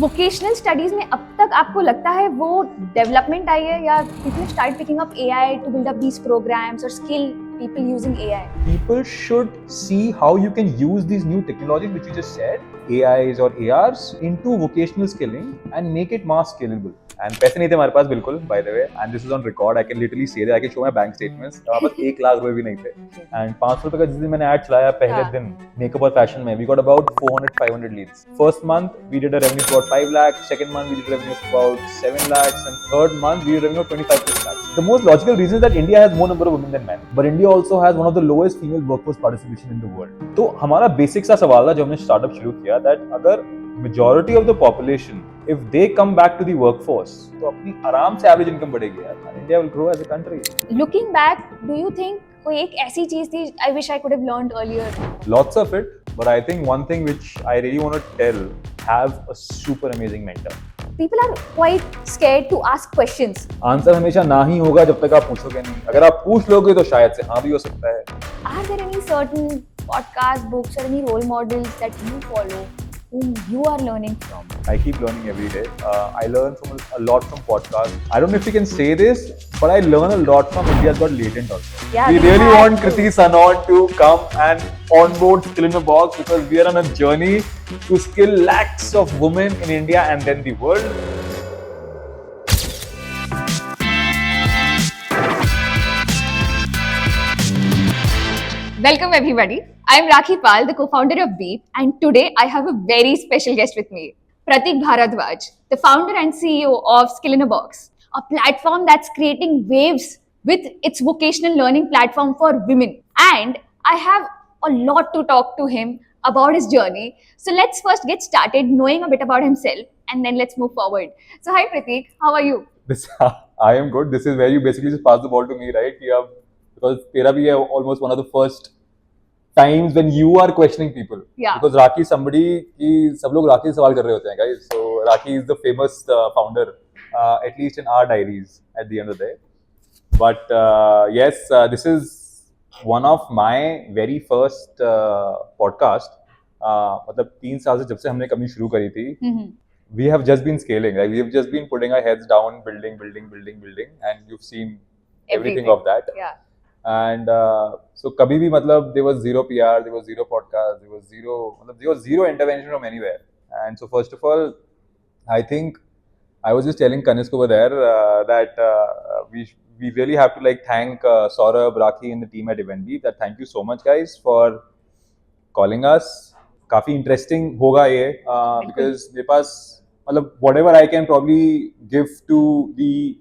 Vocational studies में अब तक आपको लगता है वो डेवलपमेंट आई है या people start picking up AI to build up these programs और skill people using AI? People should see how you can use these new technologies which you just said, AIs or ARs, into vocational skilling and make it mass scalable. And पैसे नहीं थे हमारे पास बिल्कुल, by the way, and this is on record. I can literally say that. I can show my bank statements. हमारे पास 1 लाख रुपए भी नहीं थे. And 500 रुपए का जिस दिन मैंने ad चलाया पहले दिन मेकअप और फैशन में, we got about 400-500 leads. First month we did a revenue of about 5 lakhs. Second month we did a revenue of about 7 lakhs, and third month we did a revenue of 25 lakhs. The most logical reason is that India has more number of women than men, but India also has one of the lowest female workforce participation in the world. तो हमारा basic सा सवाल था जब हमने startup शुरू किया, that अगर majority of the population, if they come back to the workforce, तो अपनी आराम से average income बढ़ेगी यार, and India will grow as a country. Looking back, do you think कोई एक ऐसी चीज थी I wish I could have learned earlier? Lots of it, but I think one thing which I really want to tell, have a super amazing mentor. People are quite scared to ask questions. Answer हमेशा ना ही होगा जब तक आप पूछोगे नहीं. अगर आप पूछ लोगे तो शायद से हाँ भी हो सकता है. Are there any certain podcast books or any role models that you follow whom you are learning from? I keep learning every day. I learn from a lot from podcasts. I don't know if you can say this, but I learn a lot from India's Got Latent also. Yeah, we really want Kriti Sanon to come and onboard Skillinabox because we are on a journey to skill lakhs of women in India and then the world. Welcome everybody. I am Rakhi Pal, the co-founder of Beep, and today I have a very special guest with me, Prateek Bharadwaj, the founder and CEO of Skillinabox, a platform that's creating waves with its vocational learning platform for women. And I have a lot to talk to him about his journey. So let's first get started knowing a bit about himself and then let's move forward. So hi Prateek, how are you? I am good. This is where you basically just pass the ball to me, right? Because तेरा भी है almost one of the first times when you are questioning people. Yeah. Because Rakhi is somebody कि सब लोग राखी से सवाल कर रहे होते हैं guys. So Rakhi is the famous founder, at least in our diaries at the end of the day. But yes, this is one of my very first podcast. मतलब 3 साल से जब से हमने कंपनी शुरू करी थी, we have just been scaling. Like we have just been putting our heads down, building, and you've seen everything of that. Yeah. And so कभी भी मतलब there was zero PR, there was zero podcast, there was zero intervention from anywhere. And so first of all, I think I was just telling Kanisk over there that we really have to like thank Saurabh, Rakhi and the team at Eventbeat. That thank you so much guys for calling us. काफी interesting होगा ये because मेरे पास मतलब whatever I can probably give to the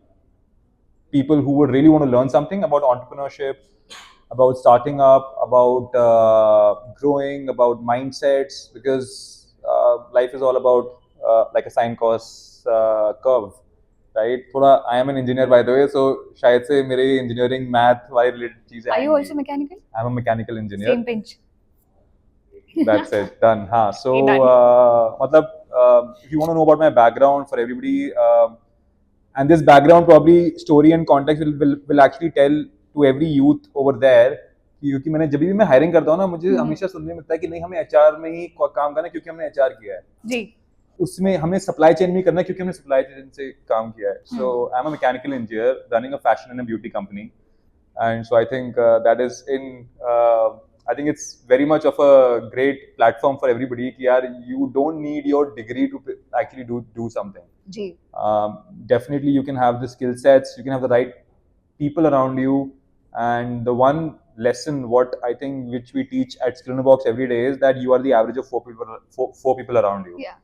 people who would really want to learn something about entrepreneurship, about starting up, about growing, about mindsets, because life is all about like a sine cos curve, right? थोड़ा I am an engineer by the way, so शायद से मेरे engineering math वाली related चीजें Are you also mechanical? I'm a mechanical engineer. Same pinch. That's it, done. हाँ, so मतलब if you want to know about my background for everybody, and this background probably story and context will actually tell to every youth over there क्योंकि मैंने जब भी मैं hiring करता हूँ ना मुझे हमेशा सुनने मिलता है कि नहीं हमें एचआर में ही काम करना है क्योंकि हमने एचआर किया है जी उसमें हमें सप्लाई चेन में करना है क्योंकि हमने सप्लाई चेन से काम किया है so I am a mechanical engineer running a fashion and beauty company and so I think that is in I think it's very much of a great platform for everybody कि यार you don't need your degree to actually do something. Ji. Definitely you can have the skill sets, you can have the right people around you, and the one lesson what I think which we teach at Skillinabox every day is that you are the average of four people around you. Yeah.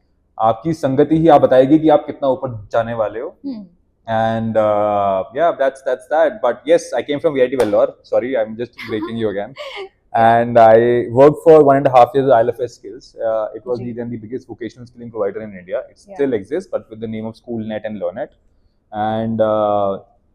आपकी संगति ही आप बताएगी कि आप कितना ऊपर जाने वाले हो. And yeah, that's that. But yes, I came from VIT Vellore. Sorry, I'm just breaking you again. And I worked for 1.5 years at ILFS Skills. It was then the biggest vocational skilling provider in India. It still exists, but with the name of SchoolNet and LearnNet. And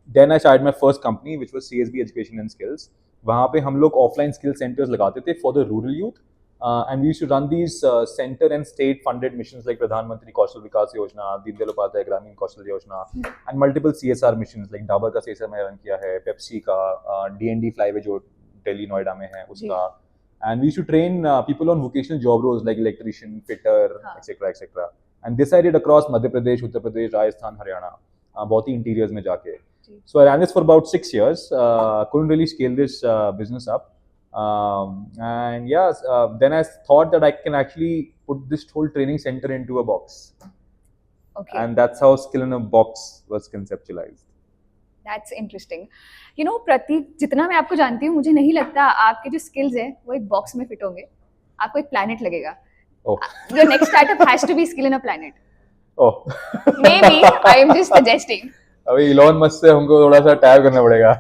then I started my first company, which was CSB Education and Skills. वहाँ पे हम लोग offline skill centers लगाते थे for the rural youth. And we used to run these center and state funded missions like Pradhan Mantri Kaushal Vikas Yojana, Deen Dayal Upadhyay Gramin Kaushal Yojana, and multiple CSR missions like Dabur का CSR मैंने run किया है, Pepsi का, D&D Flyway जो दिल्ली नोएडा में है उसका, and we used to train people on vocational job roles like electrician, fitter, etc. And this I did across Madhya Pradesh, Uttar Pradesh, Rajasthan, Haryana, बहुत ही interiors में जाके. So I ran this for about 6 years. Couldn't really scale this business up. And yeah, then I thought that I can actually put this whole training center into a box. Okay. And that's how Skillinabox was conceptualized. That's interesting. You know, प्रतीक, जितना मैं आपको जानती हूँ, मुझे नहीं लगता आपके जो skills हैं वो एक box में fit होंगे. आपको एक planet लगेगा. Oh. Your next startup has to be skill in a planet. Oh. Maybe. I am just suggesting. अभी इलॉन मस्क से हमको थोड़ा सा टैग करना पड़ेगा.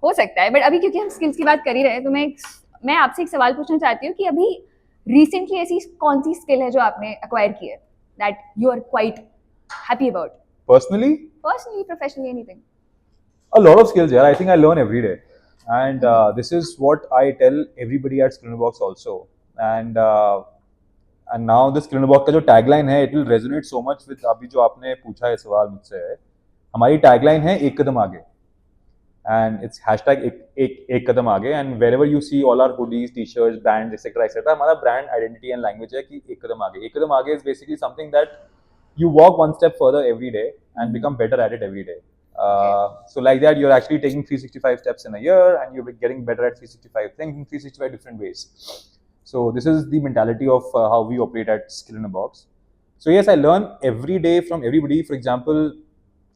हो सकता है, बट अभी क्योंकि हम स्किल्स की बात कर ही रहे हैं, तो मैं आपसे एक सवाल पूछना चाहती हूँ कि अभी रिसेंटली ऐसी कौन सी स्किल है जो आपने एक्वायर की है that you are quite happy about? Personally, professionally, anything? a lot of skills, yeah. I think I learn every day, and this is what I tell everybody at Skillinabox also. And now this Skillinabox का जो tagline है, it will resonate so much with अभी जो आपने पूछा है सवाल मुझसे है. हमारी tagline है एक कदम आगे, and it's hashtag एक कदम आगे. And wherever you see all our hoodies, t-shirts, brands, etc., हमारा brand identity and language है कि एक कदम आगे. एक कदम आगे is basically something that you walk one step further every day and become better at it every day. So like that, you're actually taking 365 steps in a year, and you're getting better at 365 things in 365 different ways. So this is the mentality of how we operate at Skillinabox. So yes, I learn every day from everybody. For example,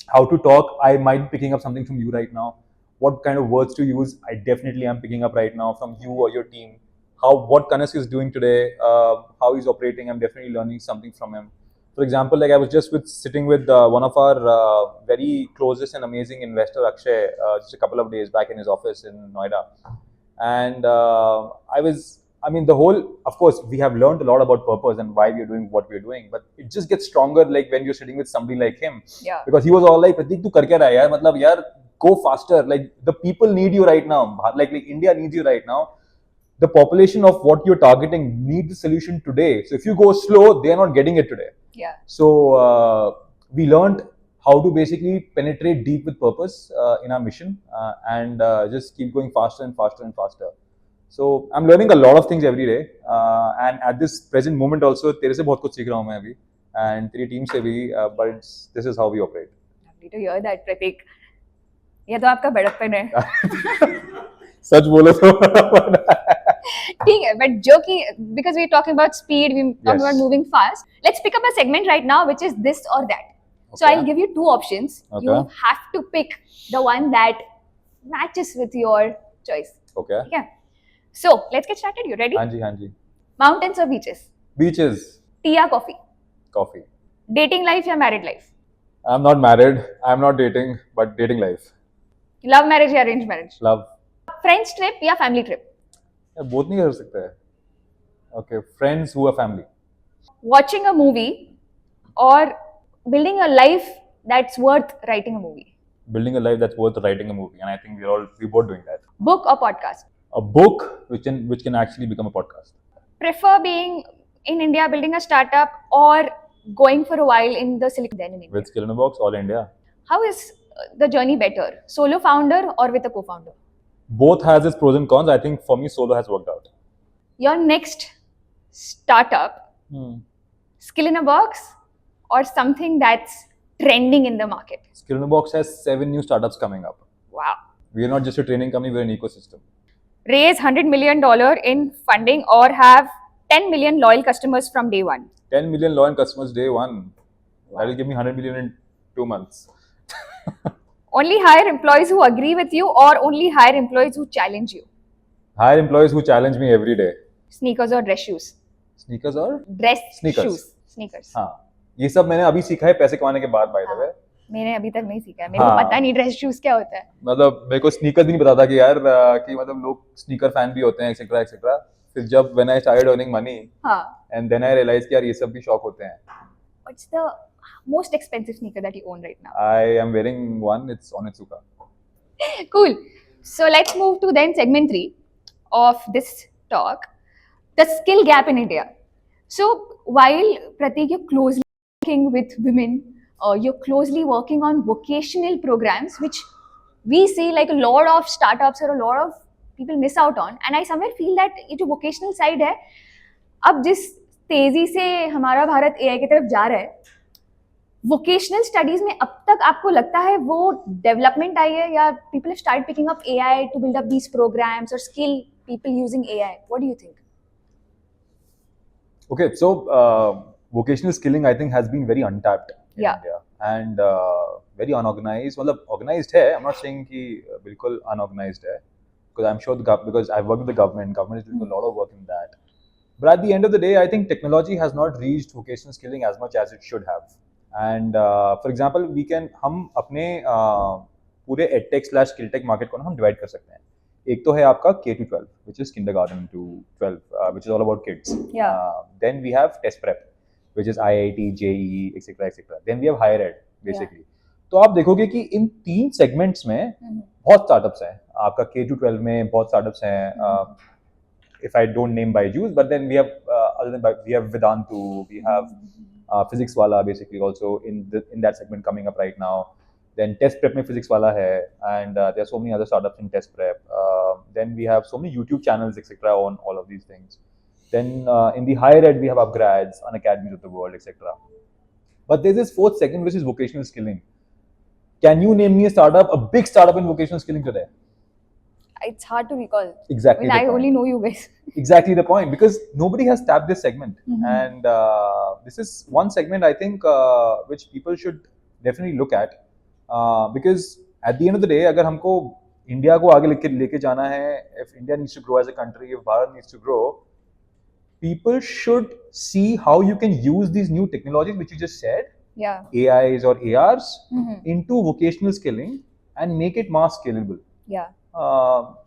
how to talk. I might be picking up something from you right now. What kind of words to use? I definitely am picking up right now from you or your team. What Kanas is doing today, how he's operating. I'm definitely learning something from him. For example, like I was just sitting with one of our very closest and amazing investor, Akshay, just a couple of days back in his office in Noida. And of course, we have learned a lot about purpose and why we're doing what we're doing, but it just gets stronger like when you're sitting with somebody like him. Yeah. Because he was all like, Prateek, tu kar kya raha hai yaar? Matlab, yaar, go faster. Like, the people need you right now. Like India needs you right now. The population of what you're targeting need the solution today. So if you go slow, they're not getting it today. Yeah. So we learned how to basically penetrate deep with purpose in our mission and just keep going faster and faster and faster. So I'm learning a lot of things every day, and at this present moment also, तेरे से बहुत कुछ सीख रहा हूँ मैं अभी, and तेरी team से भी, but this is how we operate. Lovely to hear that, Prateek. ये तो आपका बड़प्पन है. सच बोलो तो. ठीक है, but जो कि because we're talking about speed, we're talking about moving fast. Let's pick up a segment right now, which is this or that. Okay. So I'll give you two options. Okay. You have to pick the one that matches with your choice. Okay. Okay. So let's get started. You ready? हाँ जी. Mountains or beaches? Beaches. Tea or coffee? Coffee. Dating life or married life? I'm not married. I'm not dating, but dating life. Love marriage or arranged marriage? Love. Friends trip or family trip? Both नहीं कर सकते हैं. Okay, friends who are family. Watching a movie or building a life that's worth writing a movie? Building a life that's worth writing a movie, and I think we're both doing that. Book or podcast? A book which can actually become a podcast. Prefer being in India, building a startup, or going for a while in the Silicon Valley in India? With Skillinabox, all India. How is the journey better? Solo founder or with a co-founder? Both has its pros and cons. I think for me, solo has worked out. Your next startup, Skillinabox, or something that's trending in the market? Skillinabox has 7 new startups coming up. Wow. We are not just a training company, we're an ecosystem. Raise $100 million in funding or have 10 million loyal customers from day one. 10 million loyal customers day one. Wow. That will give me 100 million in 2 months. Only hire employees who agree with you or only hire employees who challenge you? Hire employees who challenge me every day. Sneakers or dress shoes? Sneakers or? Dress Sneakers. shoes. Sneakers. हाँ, ये सब मैंने अभी सीखा है पैसे कमाने के बाद, by the way. मैंने अभी तक नहीं सीखा है. मेरे को पता नहीं ड्रेस शूज क्या होता है. मतलब मेरे को स्नीकर्स भी नहीं पता था कि यार कि मतलब लोग स्नीकर फैन भी होते हैं, एक्सेट्रा एक्सेट्रा. फिर जब when I started earning money, and then I realized कि यार ये सब भी शौक होते हैं. What's the most expensive sneaker that you own right now? I am wearing one. It's Onitsuka. Cool. So let's move to then segment 3 of this talk, the skill gap in India. So while Prateek, you're closely working with women, you're closely working on vocational programs, which we see like a lot of startups or a lot of people miss out on. And I somewhere feel that ये जो vocational side है, अब जिस तेजी से हमारा Bharat AI की तरफ जा रहा है, वोकेशनल स्टडीज में अब तक आपको लगता है वो डेवलपमेंट आई है, या people have start picking up AI to build up these programs और skill people using AI? What do you think? Okay, so vocational skilling I think has been very untapped in Yeah. India and very unorganized. मतलब organized है, I'm not saying कि बिल्कुल unorganized है, because I'm sure because I've worked with the government is doing a lot of work in that. But at the end of the day, I think technology has not reached vocational skilling as much as it should have. And for example, हम अपने पूरे edtech / skilltech market को ना हम divide कर सकते हैं. एक तो है आपका K-12, which is kindergarten to 12, which is all about kids. Yeah. Then we have test prep, which is IIT, JEE, etc., etc. Then we have higher ed, basically. तो आप देखोगे कि इन 3 सेगमेंट्स में बहुत स्टार्टअप्स हैं. आपका K-12 में बहुत स्टार्टअप्स हैं. If I don't name Byju's, but then we have other than we have Vedantu, we have physics wala basically also in that segment coming up right now. Then test prep में physics वाला है, and there are so many other startups in test prep. Then we have so many YouTube channels, etc. on all of these things. Then in the higher ed, we have upgrads, unacademies of the world, etc. But there's this 4th segment, which is vocational skilling. Can you name me a startup, a big startup in vocational skilling today? It's hard to recall. Exactly. I only know you guys. Exactly the point, because nobody has tapped this segment. And this is one segment I think which people should definitely look at. Because at the end of the day, अगर हमको India को आगे लेके जाना है, if India needs to grow as a country, if Bharat needs to grow, people should see how you can use these new technologies which you just said, AIs or ARs, into vocational skilling and make it mass scalable.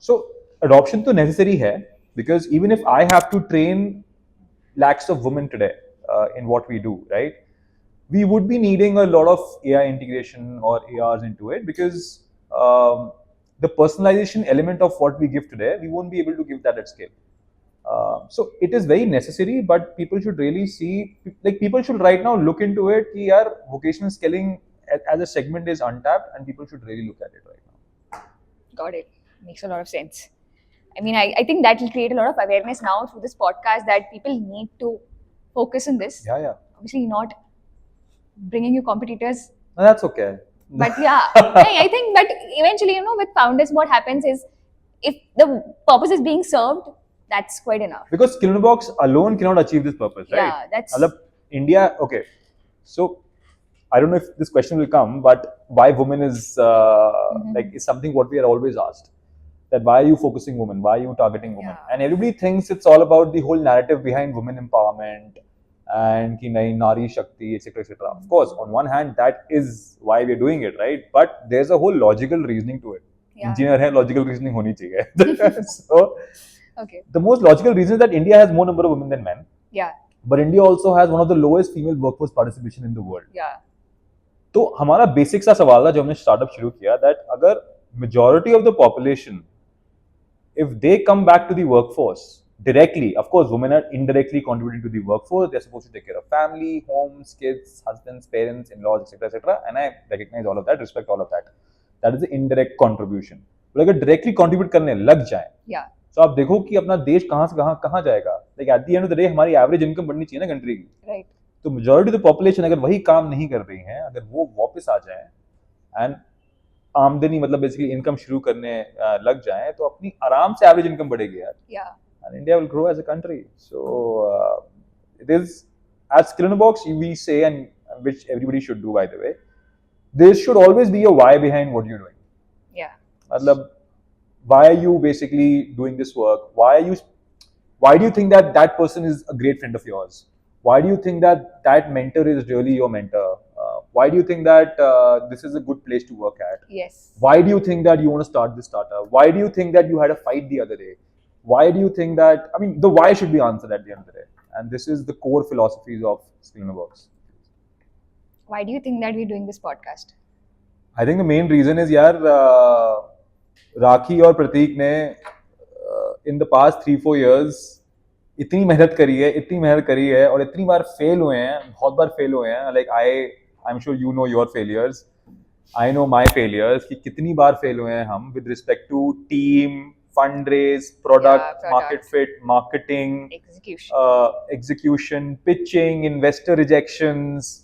So adoption तो necessary है, because even if I have to train lakhs of women today in what we do, right? We would be needing a lot of AI integration or ARs into it, because the personalization element of what we give today, we won't be able to give that at scale. So it is very necessary, but people should really see, like people should right now look into it. कि यार vocational skilling as a segment is untapped, and people should really look at it right now. Got it. Makes a lot of sense. I mean, I think that will create a lot of awareness now through this podcast, that people need to focus on this. Yeah. Obviously not bringing you competitors. No, that's okay. But yeah, I think, but eventually, with founders, what happens is, if the purpose is being served, that's quite enough. Because Skillinabox alone cannot achieve this purpose, right? Yeah, that's... India, okay. So, I don't know if this question will come, but why women is is something what we are always asked. That why are you focusing women? Why are you targeting women? Yeah. And everybody thinks it's all about the whole narrative behind women empowerment and ki nahi nari shakti, etc., etc. Of course, on one hand, that is why we're doing it, right? But there's a whole logical reasoning to it. Yeah. Engineer hai, logical reasoning honi chahiye. So, okay. The most logical reason is that India has more number of women than men. Yeah. But India also has one of the lowest female workforce participation in the world. Yeah. तो हमारा basic सा सवाल था जब हमने startup शुरू किया, that अगर majority of the population, if they come back to the workforce directly, of course women are indirectly contributing to the workforce, they're supposed to take care of family, homes, kids, husbands, parents, in-laws, etc., and I recognize all of that, respect all of that. That is the indirect contribution. but अगर directly contribute करने लग जाए, तो आप देखो कि अपना देश कहाँ से कहाँ जाएगा. Like at the end of the day, हमारी एवरेज इनकम बढ़नी चाहिए ना कंट्री की. Right. तो मेजॉरिटी ऑफ द पॉपुलेशन अगर वही काम नहीं कर रही है, अगर वो वापस आ जाए एंड आमदनी मतलब बेसिकली इनकम शुरू करने लग जाए, तो अपनी आराम से एवरेज इनकम बढ़ेगी यार. And India will grow as a country. So it is at Skillinabox we say, and which everybody should do, by the way, there should always be a why behind what you're doing. मतलब why are you basically doing this work? Why do you think that person is a great friend of yours? Why do you think that mentor is really your mentor? Why do you think that this is a good place to work at? Yes. Why do you think that you want to start this startup? Why do you think that you had a fight the other day? Why do you think that, I mean, the why should be answered at the end of the day. And this is the core philosophies of Skillinabox. Why do you think that we're doing this podcast? I think the main reason is, yaar, Rakhi और Prateek ने in the past 3-4 years इतनी मेहनत करी है और इतनी बार fail हुए हैं, बहुत बार फेल हुए हैं. Like I am sure you know your failures, I know my failures, कि कितनी बार फेल हुए हैं हम with respect to team, fundraise, product, Yeah, market product. fit, marketing, Execution. execution, pitching, investor rejections,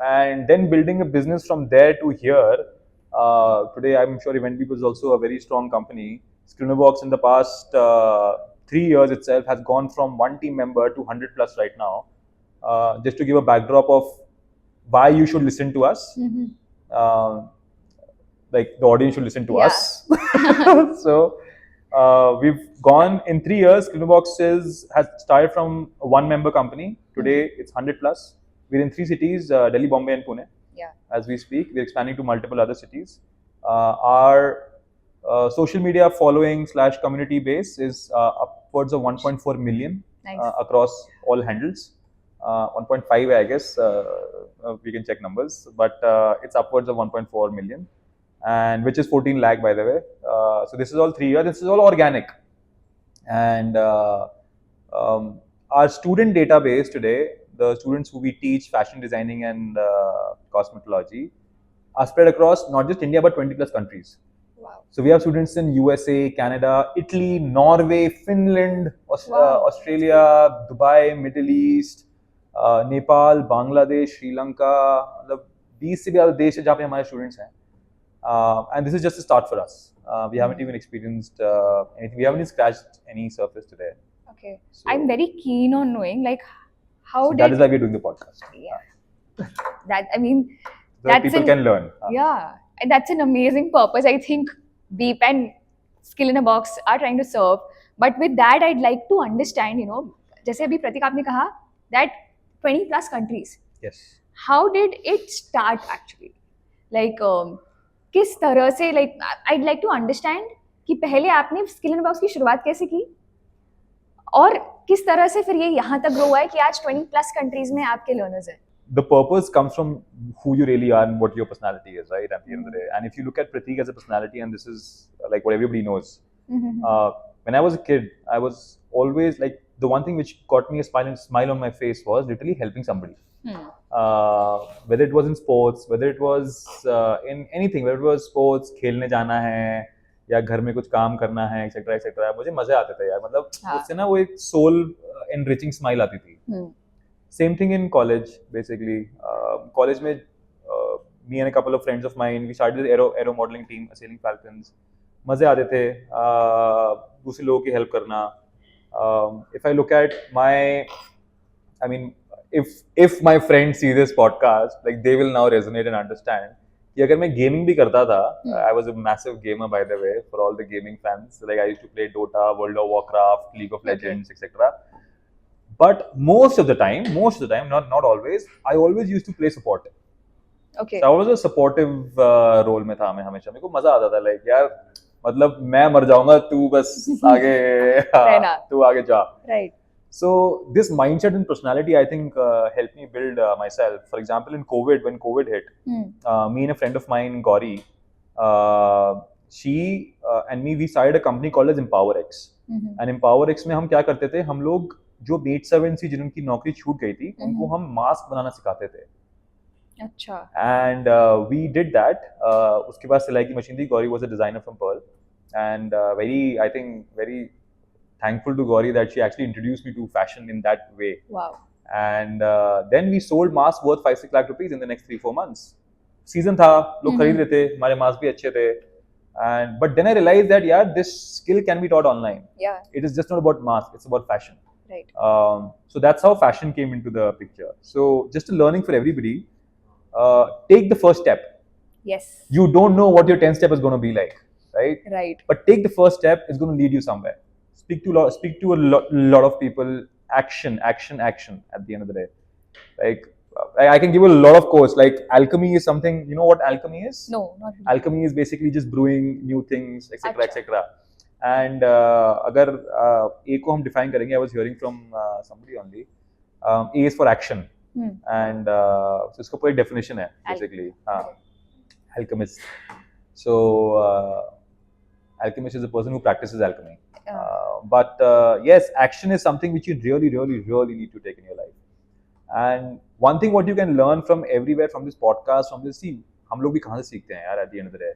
and then building a business from there to here. Today, I'm sure Event People is also a very strong company. Skillinabox in the past 3 years itself has gone from one team member to 100 plus right now. Just to give a backdrop of why you should listen to us. Uh, like the audience should listen to Yeah. us. So we've gone in 3 years. Skillinabox has started from a one-member company. Today it's 100 plus. We're in 3 cities: Delhi, Bombay, and Pune. Yeah. As we speak, we're expanding to multiple other cities. Our social media following / community base is upwards of 1.4 million. Nice. Across all handles. 1.5, I guess. We can check numbers, but it's upwards of 1.4 million, and which is 14 lakh, by the way. So this is all 3 years. This is all organic, and our student database today, the students who we teach fashion designing and cosmetology, are spread across not just India but 20 plus countries. Wow. So we have students in USA, Canada, Italy, Norway, Finland, Australia, Dubai, Middle East, Nepal, Bangladesh, Sri Lanka, मतलब 20 से भी ज़्यादा देश है जहाँ पे हमारे students हैं. And this is just a start for us. We haven't even experienced anything. We haven't even scratched any surface today. Okay. So, I'm very keen on knowing, like, how so did that is why we're doing the podcast. Yeah. That, I mean, So that people can learn. Yeah, and that's an amazing purpose. I think Beep and Skillinabox are trying to serve. But with that, I'd like to understand, जैसे अभी प्रतीक आपने कहा that 20 plus countries. Yes. How did it start actually? Like, किस तरह से, like, I'd like to understand कि पहले आपने Skillinabox की शुरुआत कैसे की और किस तरह से फिर ये यहाँ तक ग्रो हुआ है कि आज 20 plus countries में आपके learners हैं. The purpose comes from who you really are and what your personality is, right? At the end of the day. And if you look at Prateek as a personality, and this is like what everybody knows, when I was a kid, I was always like, the one thing which got me a smile on my face was literally helping somebody. Whether it was in sports, whether it was in anything, whether it was sports, खेलने जाना है या घर में कुछ काम करना है, etc. etc. मुझे मजे आते थे यार, मतलब उससे ना वो एक soul enriching smile आती थी. Same thing in college, basically. College में, me and a couple of friends of mine, we started the aero modeling team, Sailing Falcons. मजे आते थे दूसरे लोगों की help करना. If I look at I mean, if my friends see this podcast, like they will now resonate and understand कि अगर मैं gaming भी करता था, I was a massive gamer, by the way, for all the gaming fans. Like I used to play Dota, World of Warcraft, League of Legends, etc. But most of the time, not always, I always used to play support. Okay. So I was a supportive role में था मैं हमेशा. मेरे को मजा आता था, like यार मतलब मैं मर जाऊंगा, तू बस आगे तू आगे जा. Right. So this mindset and personality, I think, helped me build myself. For example, in COVID, when COVID hit, me and a friend of mine, Gauri, she and me, we started a company called as EmpowerX. And EmpowerX में हम क्या करते थे, हम लोग जो made servants थी जिनकी नौकरी छूट गई थी, उनको हम मास्क बनाना सिखाते थे. अच्छा. And we did that. उसके बाद सिलाई की मशीन थी. Gauri was a designer from Pearl, and very thankful to Gauri that she actually introduced me to fashion in that way. Wow. And then we sold masks worth 5-6 lakh rupees in the next 3-4 months. Season था, लोग खरीद रहे थे, हमारे mask भी अच्छे थे. And but then I realized that this skill can be taught online. Yeah. It is just not about mask; it's about fashion. Right. So that's how fashion came into the picture. So just a learning for everybody. Take the first step. Yes. You don't know what your 10th step is going to be like, right? Right. But take the first step. It's going to lead you somewhere. Speak to a lot of people. Action. At the end of the day, like I can give you a lot of quotes. Like alchemy is something. You know what alchemy is? No, not really. Alchemy is basically just brewing new things, etc., etc. And अगर A को हम define करेंगे, I was hearing from somebody only. A is for action. And so इसका पूरी definition है basically. Alchemist. So alchemist is a person who practices alchemy. But yes, action is something which you really need to take in your life. And one thing what you can learn from everywhere, from this podcast, from this, see, हम लोग भी कहाँ से सीखते हैं यार, at the end of the day.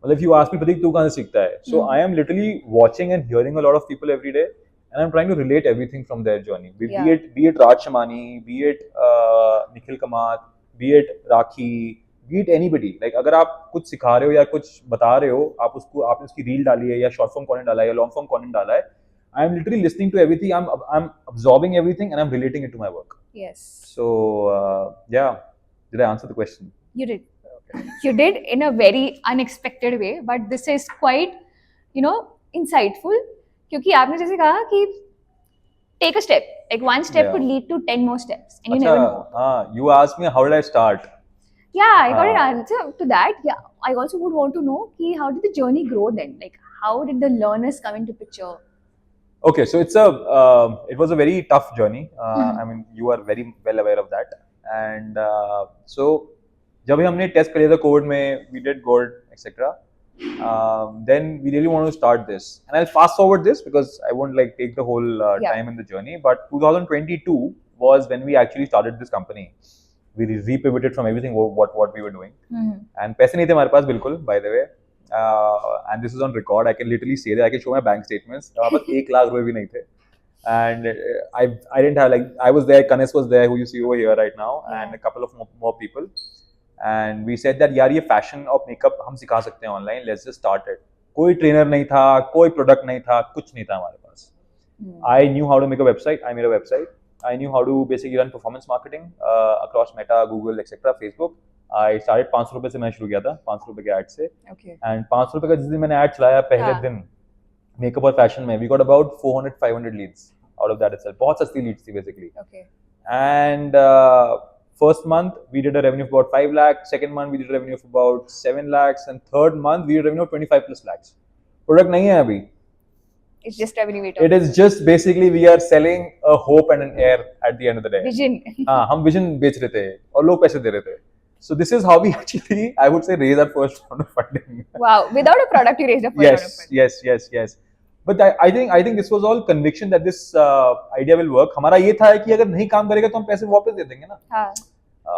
मतलब if you ask me Prateek तू कहाँ से सीखता है, so I am literally watching and hearing a lot of people every day, and I'm trying to relate everything from their journey. Yeah. Be it Raj Shamani, be it Nikhil Kamath, be it Rakhi, be it anybody. Like अगर आप कुछ सिखा रहे हो या कुछ बता रहे हो, आपने उसकी रील डाली है या शॉर्ट फॉर्म कंटेंट डाला है या लॉन्ग फॉर्म कंटेंट डाला है, I am literally listening to everything. I'm absorbing everything and I'm relating it to my work. Yes. So yeah, did I answer the question? You did. You did in a very unexpected way, but this is quite, insightful. क्योंकि आपने जैसे कहा कि take a step, like one step Yeah. could lead to 10 more steps, and you never know. You asked me how did I start? Yeah, I got an answer to that. Yeah, I also would want to know how did the journey grow then? Like, how did the learners come into picture? Okay, so it was a very tough journey. I mean, you are very well aware of that. And so जब भी हमने test कर लिया था Covid में, we did good, etc. Then we really want to start this, and I'll fast forward this because I won't like take the whole time in the journey. But 2022 was when we actually started this company. We repivoted from everything what we were doing, and पैसे नहीं थे हमारे पास बिल्कुल, by the way. And this is on record. I can literally say that. I can show my bank statements. हमारे पास 1 लाख रुपए भी नहीं थे. And I didn't have, like, I was there, Kanis was there, who you see over here right now, and a couple of more people. And we said that यार ये fashion और makeup हम सिखा सकते हैं online, let's just start it. कोई trainer नहीं था, कोई प्रोडक्ट नहीं था, कुछ नहीं था हमारे पास. I knew how to make a website. I made a website. I knew how to basically run performance marketing across Meta, Google, etc. Facebook. I started 500 रुपए से मैं शुरू किया था, 500 रुपए के ऐड से. And 500 रुपए का जिस दिन मैंने ऐड चलाया पहले दिन मेकअप और फैशन में, we got about 400-500 leads out of that itself. बहुत सस्ती leads थी basically. And first month we did a revenue of about 5 lakh. Second month we did a revenue of about 7 lakhs. And third month we did a revenue of 25 plus lakhs. Product नहीं है अभी. It's just revenue. It is just basically we are selling a hope and an air at the end of the day. Vision. हाँ, हम vision बेच रहे थे और लोग पैसे दे रहे थे. So this is how we actually, I would say, raise our first round of funding. Wow! Without a product, you raised a first round of funding. Yes. But I think this was all conviction that this idea will work. हमारा ये था कि अगर नहीं काम करेगा तो हम पैसे वापस दे देंगे ना. हाँ.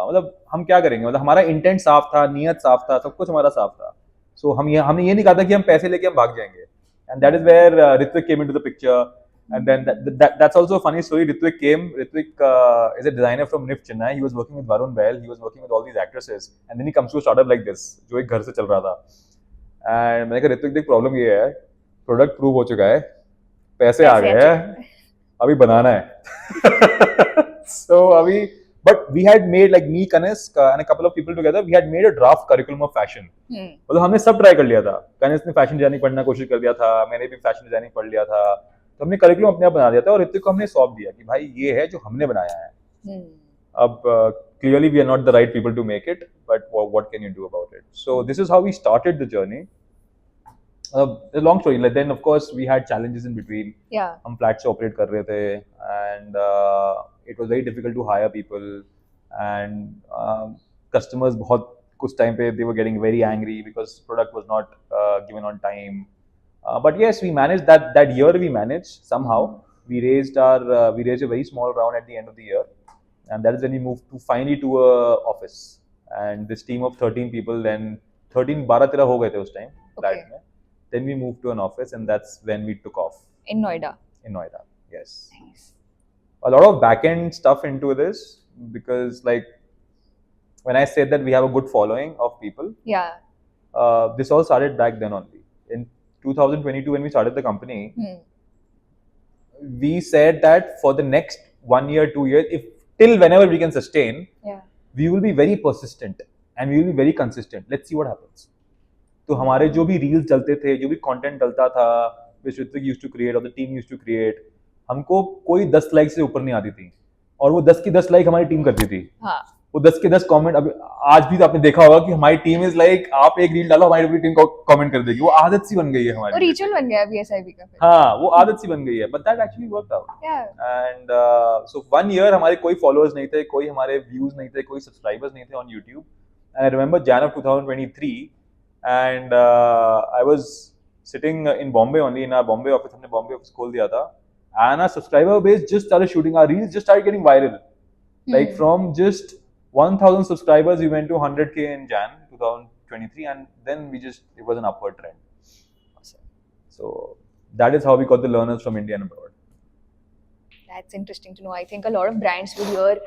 मतलब हम क्या करेंगे, मतलब हमारा इंटेंट साफ था, नियत साफ था, सब कुछ हमारा साफ था. So हमने ये नहीं कहा था कि हम पैसे लेके हम भाग जाएंगे. And that is where Ritwik came into the picture. And then that's also a funny story. Ritwik is a designer from NIF Chennai. He was working with Varun Bahl. He was working with all these actresses. And then he comes to a startup like this, जो एक घर से चल रहा था. And मैंने कहा Ritwik देख प्रॉब्लम ये है, प्रोडक्ट प्रूव हो चुका है, पैसे आ गए हैं, अभी बनाना है. So अभी, but we had made, like me, Kanis, and a couple of people together, we had made a draft curriculum of fashion. मतलब हमने सब ट्राई कर लिया था. Kanis ने फैशन डिजाइनिंग पढ़ना कोशिश कर दिया था, मैंने भी फैशन डिजाइनिंग पढ़ लिया था. तो हमने करिकुलम अपने आप बना दिया था और ऋतिक को हमने सौंप दिया कि भाई ये है जो हमने बनाया है. अब clearly we are not the right people to make it, but what can you do about it? So this is how we started the journey. A long story. Like then of course we had challenges in between. Yeah. हम flat से operate कर रहे थे and it was very difficult to hire people and customers बहुत कुछ time पे they were getting very angry because product was not given on time. But yes, we managed that year. We managed somehow. We raised a very small round at the end of the year, and that is when we moved finally to a office. And this team of 13 people, then 12-13 हो गए थे उस time flat में. Then we moved to an office, and that's when we took off. In Noida. Yes. Nice. A lot of back-end stuff into this because, like, when I said that we have a good following of people, this all started back then only. In 2022, when we started the company, we said that for the next 1 year, 2 years, till whenever we can sustain, we will be very persistent and we will be very consistent. Let's see what happens. तो हमारे जो भी reels चलते थे, जो भी content डलता था, which Ritwik used to create or the team used to create, हमको कोई 10 लाइक से ऊपर नहीं आती थी और वो 10 की 10 लाइक हमारी टीम करती थी. वो 10 के 10 कमेंट. अभी आज भी तो आपने देखा होगा कि हमारी टीम इज लाइक, आप एक रील डालो हमारी पूरी टीम को कमेंट कर देगी. वो आदत सी बन गई है हमारी. वो रिचुअल बन गया VSIP का. हाँ, वो आदत सी बन गई है. But that actually worked out. And so 1 year हमारे कोई फॉलोअर्स नहीं थे, कोई हमारे व्यूज नहीं थे, कोई सब्सक्राइबर्स नहीं थे on YouTube. And I remember Jan of 2023 and I was sitting in Bombay only, in our Bombay office. हमने Bombay office खोल दिया था and our subscriber base just started shooting. Our reels just started getting viral. Like from just 1,000 subscribers we went to 100K in Jan 23, and then it was an upward trend. Awesome. So that is how we got the learners from India and abroad. That's interesting to know. I think a lot of brands will here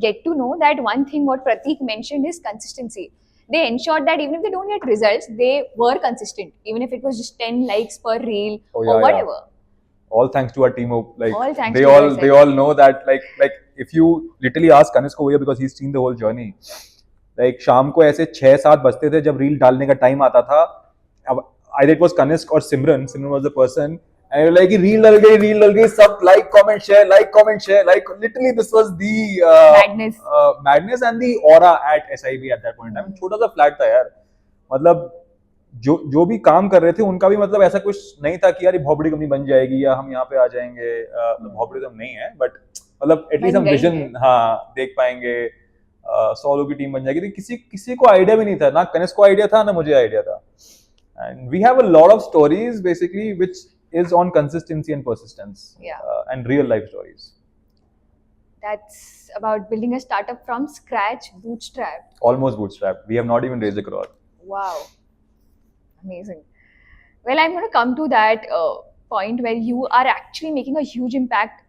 get to know that one thing what Prateek mentioned is consistency. They ensured that even if they don't get results, they were consistent. Even if it was just 10 likes per reel Oh, or yeah, whatever. All thanks to our team. Like All thanks they to all yours, they I all think. know that like if you literally ask Kanisk over here, because he's seen the whole journey. Like शाम को ऐसे 6-7 बजते थे जब reel डालने का time आता था. अब either it was Kanisk or Simran. Simran was the person. And you're like, reel dal gayi, sub like, comment, share. Like literally, this was the Madness. madness and the aura at SIB at that point in time. छोटा सा flat था यार. मतलब जो भी काम कर रहे थे उनका भी मतलब ऐसा कुछ नहीं था कि यार ये बहुत बड़ी कंपनी बन जाएगी या हम यहाँ पे आ जाएंगे. बहुत बड़ी तो हम नहीं है, बट मतलब एटलीस्ट हम बन गई विजन हाँ देख पाएंगे. 100 लोगों की टीम बन जाएगी. तो किसी को आइडिया भी नहीं था. ना कनिष्क को आइडिया था, ना मुझे आइडिया था. And we have a lot of stories basically which is on consistency and persistence. And real life stories. That's about building a startup from scratch, bootstrapped. Almost bootstrapped. We have not even raised a crore. Wow. Amazing. Well, I'm going to come to that point where you are actually making a huge impact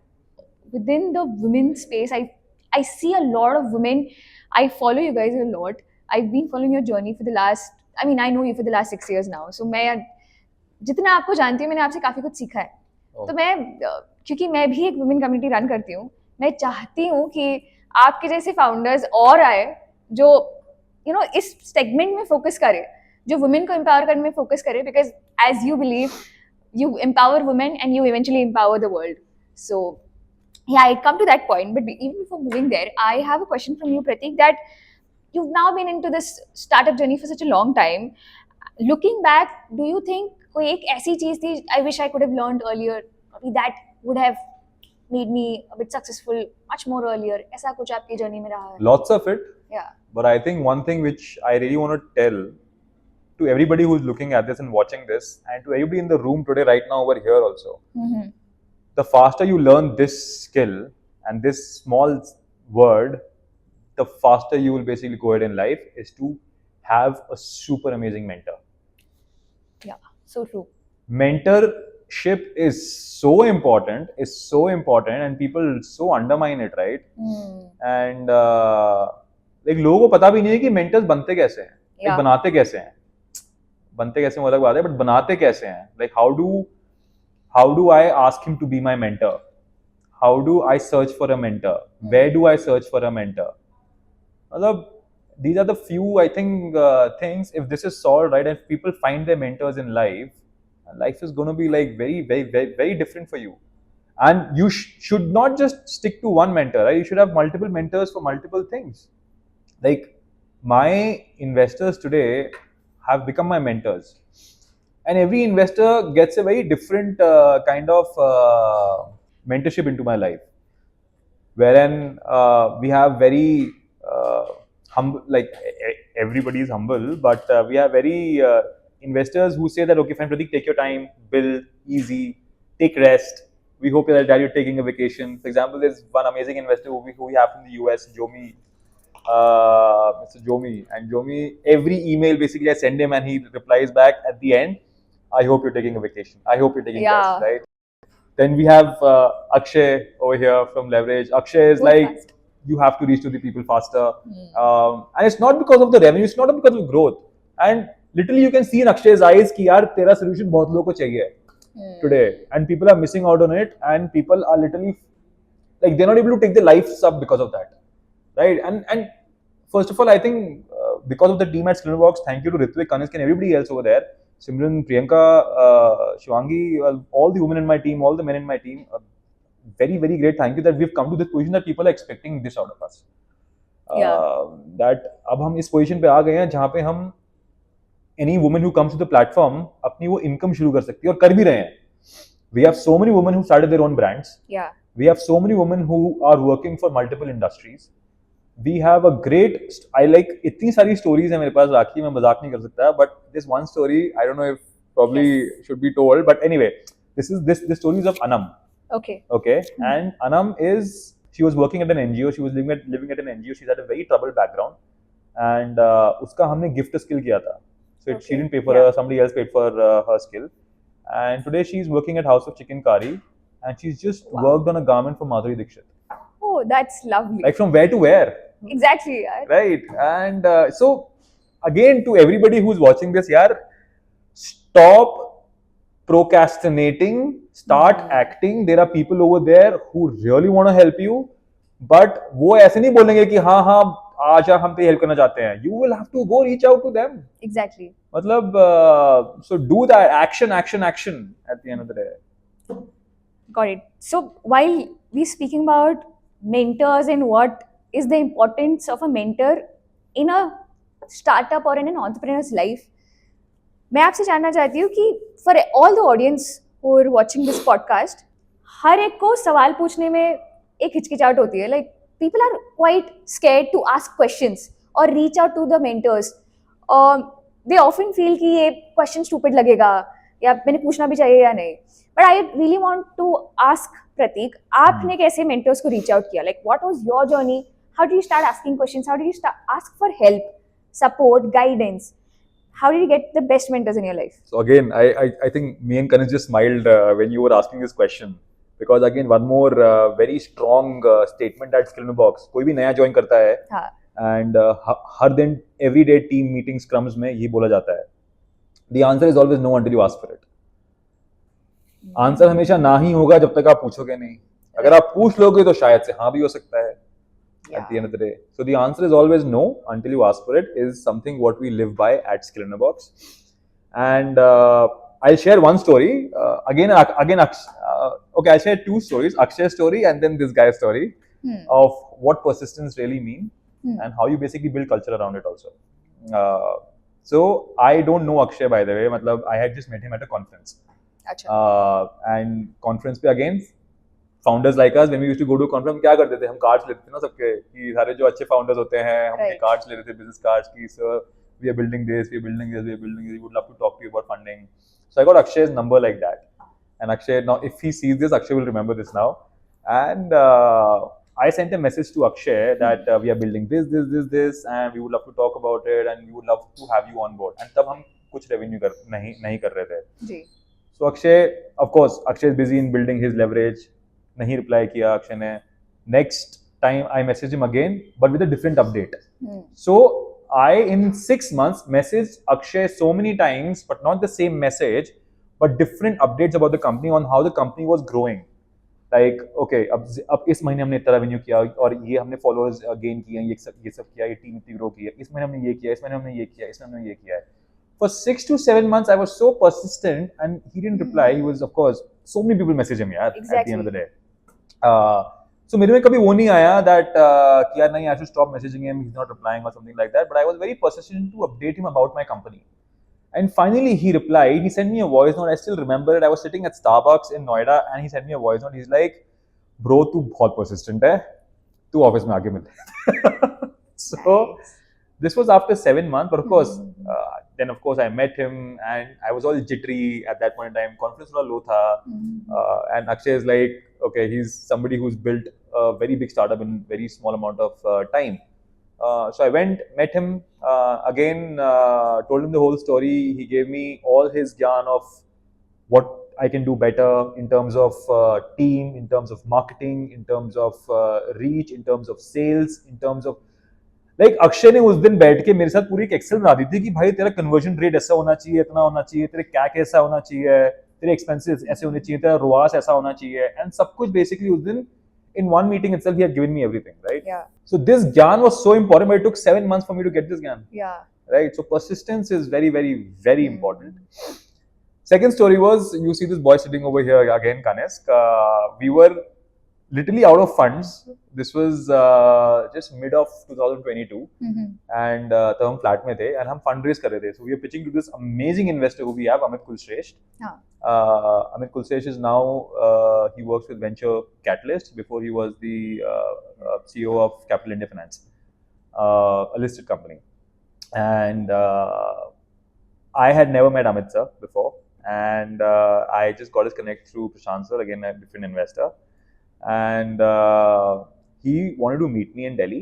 within the women's space. I see a lot of women. I follow you guys a lot. I've been following your journey for the last, I mean, I know you for the last 6 years now. So मैं जितना आपको जानती हूँ मैंने आपसे काफ़ी कुछ सीखा है. तो मैं क्योंकि मैं भी एक वुमेन कम्युनिटी रन करती हूँ, मैं चाहती हूँ कि आपके जैसे फाउंडर्स और आए जो इस सेगमेंट में फोकस करे, जो वुमेन को एम्पावर करने में फोकस करे, because as you believe you empower women and you eventually empower the world. So yeah, I'd come to that point, but even before moving there, I have a question from you, Prateek, that you've now been into this startup journey for such a long time. Looking back, do you think कोई एक ऐसी चीज थी I wish I could have learned earlier, that would have made me a bit successful much more earlier? ऐसा कुछ आपकी journey में रहा है? Lots of it. Yeah. But I think one thing which I really want to tell to everybody who's looking at this and watching this, and to everybody in the room today right now over here also, the faster you learn this skill and this small word, the faster you will basically go ahead in life, is to have a super amazing mentor. Yeah, so true. Mentorship is so important, and people so undermine it, right? And like लोगों को पता भी नहीं है कि mentors बनते कैसे हैं, like बनाते कैसे हैं. बनते कैसे वो अलग बात है, but बनाते कैसे हैं? Like how do I ask him to be my mentor? How do I search for a mentor? Where do I search for a mentor? मतलब these are the few, I think, things. If this is solved right, and if people find their mentors in life, life is going to be like very, very, very, very different for you. And you should not just stick to one mentor, right? You should have multiple mentors for multiple things. Like my investors today have become my mentors, and every investor gets a very different kind of mentorship into my life, wherein we have very humble, like everybody is humble, but we have very investors who say that, okay, fine, Prateek, take your time, build easy, take rest. We hope that you're taking a vacation. For example, there's one amazing investor who we have from the US, Jomi, Mr. Jomi. And Jomi, every email basically I send him and he replies back at the end, I hope you're taking a vacation. I hope you're taking rest, right? Then we have Akshay over here from Leverage. Akshay is like, you have to reach to the people faster. And it's not because of the revenue, it's not because of growth. And literally you can see in Akshay's eyes कि यार तेरा solution बहुत लोगों को चाहिए today. And people are missing out on it, and people are literally like, they're not able to take their lives up because of that. Right? And first of all, I think because of the team at Skillinabox, thank you to Ritvik, Kanisk, and everybody else over there. Simran, Priyanka, Shivangi, all the women in my team, all the men in my team, very, very great thank you that we've come to this position that people are expecting this out of us. That अब हम इस position पे आ गए हैं जहाँ पे हम any woman who comes to the platform अपनी वो income शुरू कर सकती है, और कर भी रहे हैं. We have so many women who started their own brands. We have so many women who are working for multiple industries. We have a great, I like, इतनी सारी stories हैं मेरे पास राखी, मैं मजाक नहीं कर सकता, but this one story, I don't know if probably should be told, but anyway, this story is of Anam. Okay. And Anam she was working at an NGO, she was living at an NGO, she's had a very troubled background, and उसका हमने gift skill किया था. So she Okay. didn't pay for Yeah. somebody else paid for her skill. And today she's working at House of Chicken Curry, and she's just Wow. worked on a garment for Madhuri Dixit. Oh, that's lovely. Like from where to where, Exactly. Yeah. right? And so again, to everybody who's watching this, yaar, stop procrastinating, start acting. There are people over there who really want to help you, but वो ऐसे नहीं बोलेंगे कि हाँ हाँ आजा हम तेरी हेल्प करना चाहते हैं. You will have to go reach out to them. Exactly. मतलब so do that action at the end of the day. Got it. So while we speaking about mentors and what is the importance of a mentor in a startup or in an entrepreneur's life, मैं आपसे जानना चाहती हूँ कि for all the audience who are watching this podcast, हर एक को सवाल पूछने में एक हिचकिचाहट होती है. Like people are quite scared to ask questions और reach out to the mentors. They often feel कि ये क्वेश्चन स्टूपिड लगेगा या मैंने पूछना भी चाहिए या नहीं. But I really want to ask Prateek, आपने कैसे मेंटर्स को रीच आउट किया? Like what was your journey? How did you start asking questions? How did you ask for help, support, guidance? How did you get the best mentors in your life? So again, I think me and Kanis just smiled when you were asking this question, because again one more very strong statement at Skillinabox. कोई भी नया join करता है, हाँ. and हर दिन everyday team meeting scrums में ये बोला जाता है. The answer is always no until you ask for it. Answer हमेशा ना ही होगा जब तक आप पूछोगे नहीं. अगर आप पूछ लोगे तो शायद से हाँ भी हो सकता है. At the end of the day. So the answer is always no until you ask for it is something what we live by at Skillinabox. And I'll share one story. Okay, I'll share two stories. Akshay's story and then this guy's story of what persistence really mean and how you basically build culture around it also. So I don't know Akshay, by the way. Matlab, I had just met him at a conference. And conference पे again, founders like us, when we used to go to a conference, क्या करते थे? हम cards लेते थे ना सबके, कि सारे जो अच्छे founders होते हैं, हम उनके cards ले रहे थे, business cards की, sir, we are building this, we are building this, we are building this, we would love to talk to you about funding. So I got Akshay's number like that. And Akshay, now if he sees this, Akshay will remember this now. And I sent a message to Akshay that we are building this, and we would love to talk about it, and we would love to have you on board. And तब हम कुछ revenue नहीं कर रहे थे. जी. So Akshay, of course, Akshay is busy in building his leverage. नहीं reply किया अक्षय ने. Next time I message him again but with a different update. So I in 6 months message Akshay so many times but not the same message but different updates about the company on how the company was growing. Like okay, अब इस महीने हमने इतना revenue किया और ये हमने followers gain किए, ये सब किया, ये टीम इतनी ग्रो की है, इस महीने हमने ये किया, इस महीने हमने ये किया, इस महीने हमने ये किया है. For 6 to 7 months, I was so persistent, and he didn't reply. He was, of course, so many people message him, at the end of the day. So मेरे में कभी वो नहीं आया that कि यार नहीं, I should stop messaging him, he's not replying or something like that. But I was very persistent to update him about my company. And finally he replied. He sent me a voice note. I still remember it. I was sitting at Starbucks in Noida, and he sent me a voice note. He's like, "Bro, तू बहुत persistent है. तू office में आके मिल." So this was after 7 months, but of course, then of course I met him, and I was all jittery at that point in time. Confidence was low tha, and Akshay is like, okay, he's somebody who's built a very big startup in very small amount of time. So I went, met him again, told him the whole story. He gave me all his gyan of what I can do better in terms of team, in terms of marketing, in terms of reach, in terms of sales, in terms of like Akshay ने उस दिन बैठ के मेरे साथ पूरी एक Excel बना दी थी कि भाई तेरा कन्वर्जन रेट ऐसा होना चाहिए, इतना होना चाहिए, तेरे कैक ऐसा होना चाहिए, तेरे एक्सपेंसेस ऐसे होने चाहिए, तेरा रोआस ऐसा होना चाहिए, एंड सब कुछ बेसिकली उस दिन in one meeting itself he had given me everything, right? Yeah. So this gyan was so important, but it took 7 months for me to get this gyan. Yeah. Right? So persistence is very, very, very important. Second story was, you see this boy sitting over here again, Kanesk. We were literally out of funds. This was just mid of 2022, and तब हम flat में थे and हम fund raise कर रहे थे. So we are pitching to this amazing investor who we have, Amit Kulshresht. Amit Kulshresht is now he works with Venture Catalyst. Before he was the CEO of Capital India Finance, a listed company. And I had never met Amit sir before, and I just got his connect through Prashant sir, again a different investor. And he wanted to meet me in Delhi.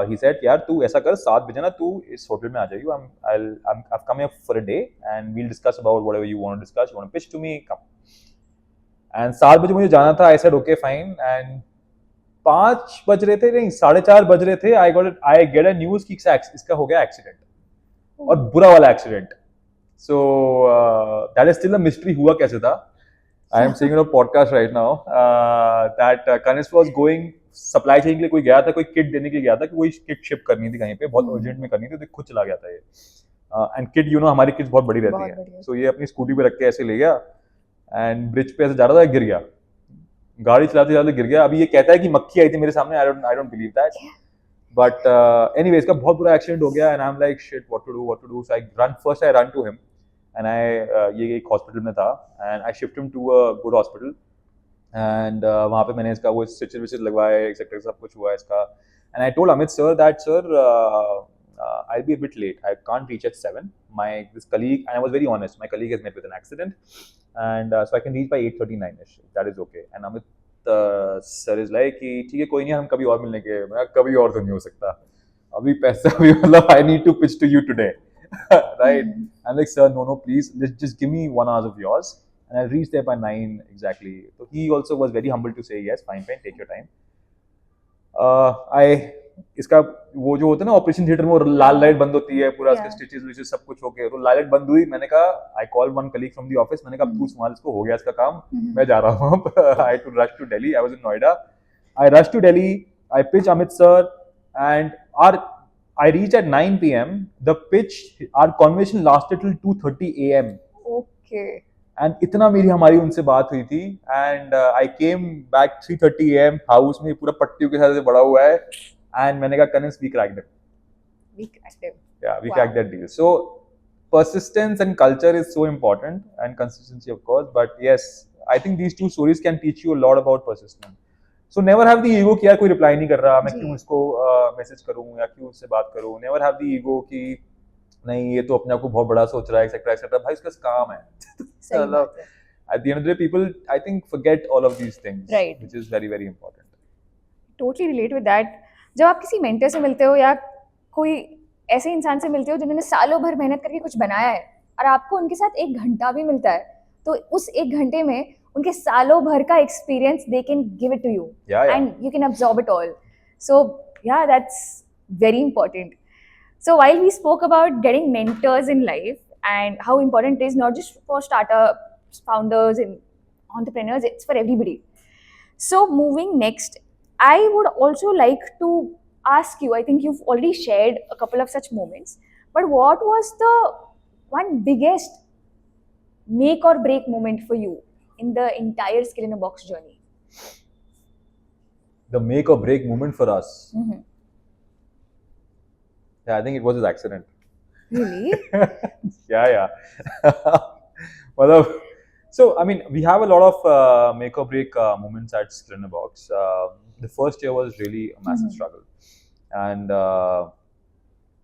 he said, यार तू ऐसा कर 7 बजे ना तू इस hotel में आ जाइयो. I've come here for a day and we'll discuss about whatever you want to discuss. You want to pitch to me? Come. And 7 बजे मुझे जाना था. I said okay fine. And 5 बज रहे थे, नहीं 4:30 बज रहे थे. I get a news कि इसका हो गया एक्सीडेंट और बुरा वाला accident. So that is still a mystery. हुआ कैसे था? I am saying in a podcast right now that Kanis was going supply chain के लिए कोई गया था, कोई किट देने के लिए गया था कि कोई किट शिप करनी थी कहीं पे, बहुत अर्जेंट में करनी थी, तो खुद चला गया था ये. एंड किट यू नो हमारी किट्स बहुत बड़ी रहती है, सो ये अपनी स्कूटी पे रख के ऐसे ले गया एंड ब्रिज पे ऐसे जा रहा था, गिर गया, गाड़ी चलाते चलाते गिर गया. अभी ये कहता है कि मक्खी आई थी मेरे सामने. I don't believe that, but anyway इसका बहुत बुरा एक्सीडेंट हो गया. And I am like shit, what to do. So I run to him and ये एक हॉस्पिटल में था and I shift him to a good hospital. And वहाँ पे मैंने इसका वो स्टिचेस विचेस लगवाए, एक्सेट्रा सब कुछ हुआ इसका. And I told Amit sir that sir I'll be a bit late. I can't reach at 7. This colleague, and I was very honest, my colleague has met with an accident, and so I can reach by 8:39ish. That is okay. And Amit sir is like कि ठीक है कोई नहीं, हम कभी और मिलने के. मैं कभी और तो नहीं हो सकता, अभी पैसा भी मतलब I need to pitch to you today, right? I'm like sir, no please, just give me 1 hour of yours. And I'll reach there by 9 exactly. So he also was very humble to say yes, fine, take your time. इसका वो जो होता है ना operation theatre में, वो लाल light बंद होती है पूरा, इसके स्टिचेस विचेस सब कुछ होके, तो लाल लाइट बंद हुई. मैंने कहा I call one colleague from the office, मैंने कहा तू संभाल इसको, हो गया इसका काम, मैं जा रहा हूँ अब. I to rush to Delhi. I was in Noida. I rush to Delhi. I pitch Amit sir and I reached at 9 p.m. The pitch, our conversation lasted till 2:30 a.m. Okay. And इतना हमारी उनसे बात हुई थी. And I came back 3:30 a.m. House में पूरा पट्टियों के साथ बड़ा हुआ है. And मैंने कहा Kanis, we cracked it. We cracked it. Yeah, we cracked that deal. So persistence and culture is so important, and consistency of course. But yes, I think these two stories can teach you a lot about persistence. So never have the ego कि यार कोई reply नहीं कर रहा, मैं क्यों इसको message करूँ या क्यों उससे बात करूँ. Never have the ego कि नहीं ये तो अपने आप को बहुत बड़ा सोच रहा है, एक्सेट्रा एक्सेट्रा. भाई इसका काम है. At the end of the day, people I think forget all of these things, right, which is very very important. Totally relate with that. जब आप किसी मेंटर से मिलते हो या कोई ऐसे इंसान से मिलते हो जिन्होंने सालों भर मेहनत करके कुछ बनाया है और आपको उनके साथ 1 घंटा भी मिलता है, तो उस 1 घंटे में उनके सालों भर का experience they can give it to you and you can absorb it all. So yeah, that's very important. So while we spoke about getting mentors in life and how important it is not just for startup founders and entrepreneurs, it's for everybody. So moving next, I would also like to ask you, I think you've already shared a couple of such moments, but what was the one biggest make or break moment for you in the entire Skillinabox journey? The make or break moment for us? Yeah, I think it was his accident. Really? yeah. Well, so I mean, we have a lot of make or break moments at Skillinabox. The first year was really a massive struggle, and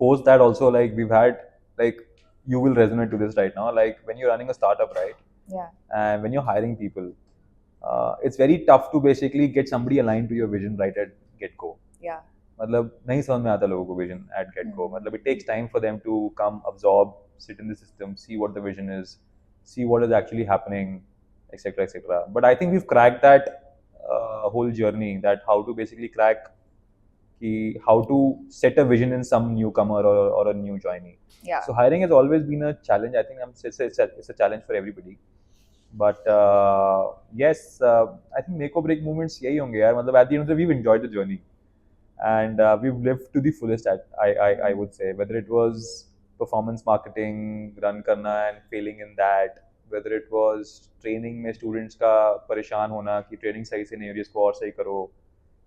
post that also, like we've had, like you will resonate to this right now. Like when you're running a startup, right? Yeah. And when you're hiring people, it's very tough to basically get somebody aligned to your vision right at get go. Yeah. मतलब नहीं समझ में आता लोगों को vision at get go. मतलब it takes time for them to come, absorb, sit in the system, see what the vision is, see what is actually happening, etc. etc. But I think we've cracked that whole journey, that how to basically crack how to set a vision in some newcomer or a new joinee. Yeah. So hiring has always been a challenge. I think it's a challenge for everybody. But yes, I think make or break moments यही होंगे यार. मतलब at the end of the day, we've enjoyed the journey and we've lived to the fullest. I would say, whether it was performance marketing, run करना and failing in that, whether it was training में students का परेशान होना कि training सही से नहीं हो रही, इसको और सही करो,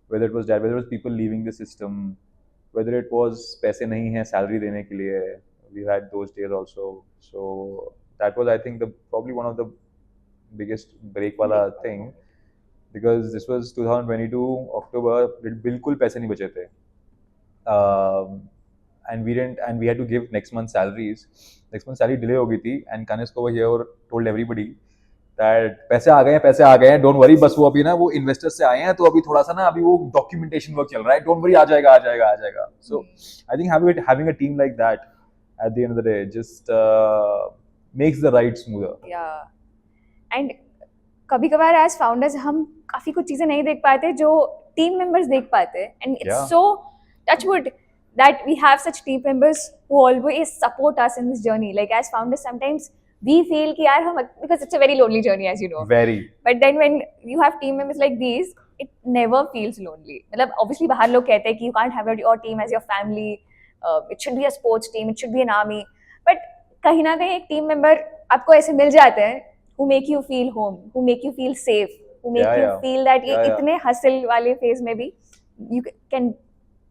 whether it was that, whether it was people leaving the system, whether it was पैसे नहीं हैं salary देने के लिए, we had those days also. So that was, I think, probably one of the biggest break वाला thing, because this was 2022 October. बिल्कुल पैसे नहीं बचे थे, and we had to give next month salaries. Next month salary delay हो गई थी, and Kanis over here told everybody that पैसे आ गए हैं, don't worry, बस वो अभी ना वो investors से आए हैं, तो अभी थोड़ा सा ना अभी वो documentation work चल रहा है, don't worry, आ जाएगा. So I think having a team like that at the end of the day just makes the ride smoother. Yeah. And कभी कभार एज फाउंडर्स हम काफी कुछ चीजें नहीं देख पाते जो टीम मेंबर्स देख पाते हैं, and it's so touchwood that we have such team members who always support us in this journey. Like as founders, sometimes we feel कि यार हम, because it's a very lonely journey, as you know. Very. But then when you have team members like these, it never feels lonely. मतलब obviously बाहर लोग कहते हैं कि you can't have your team as your family. It should be a sports team. It should be an army. But कहीं ना कहीं एक team member आपको ऐसे मिल जाते हैं who make you feel home, who make you feel safe, who make you feel that ये इतने hustle वाले phase में भी you can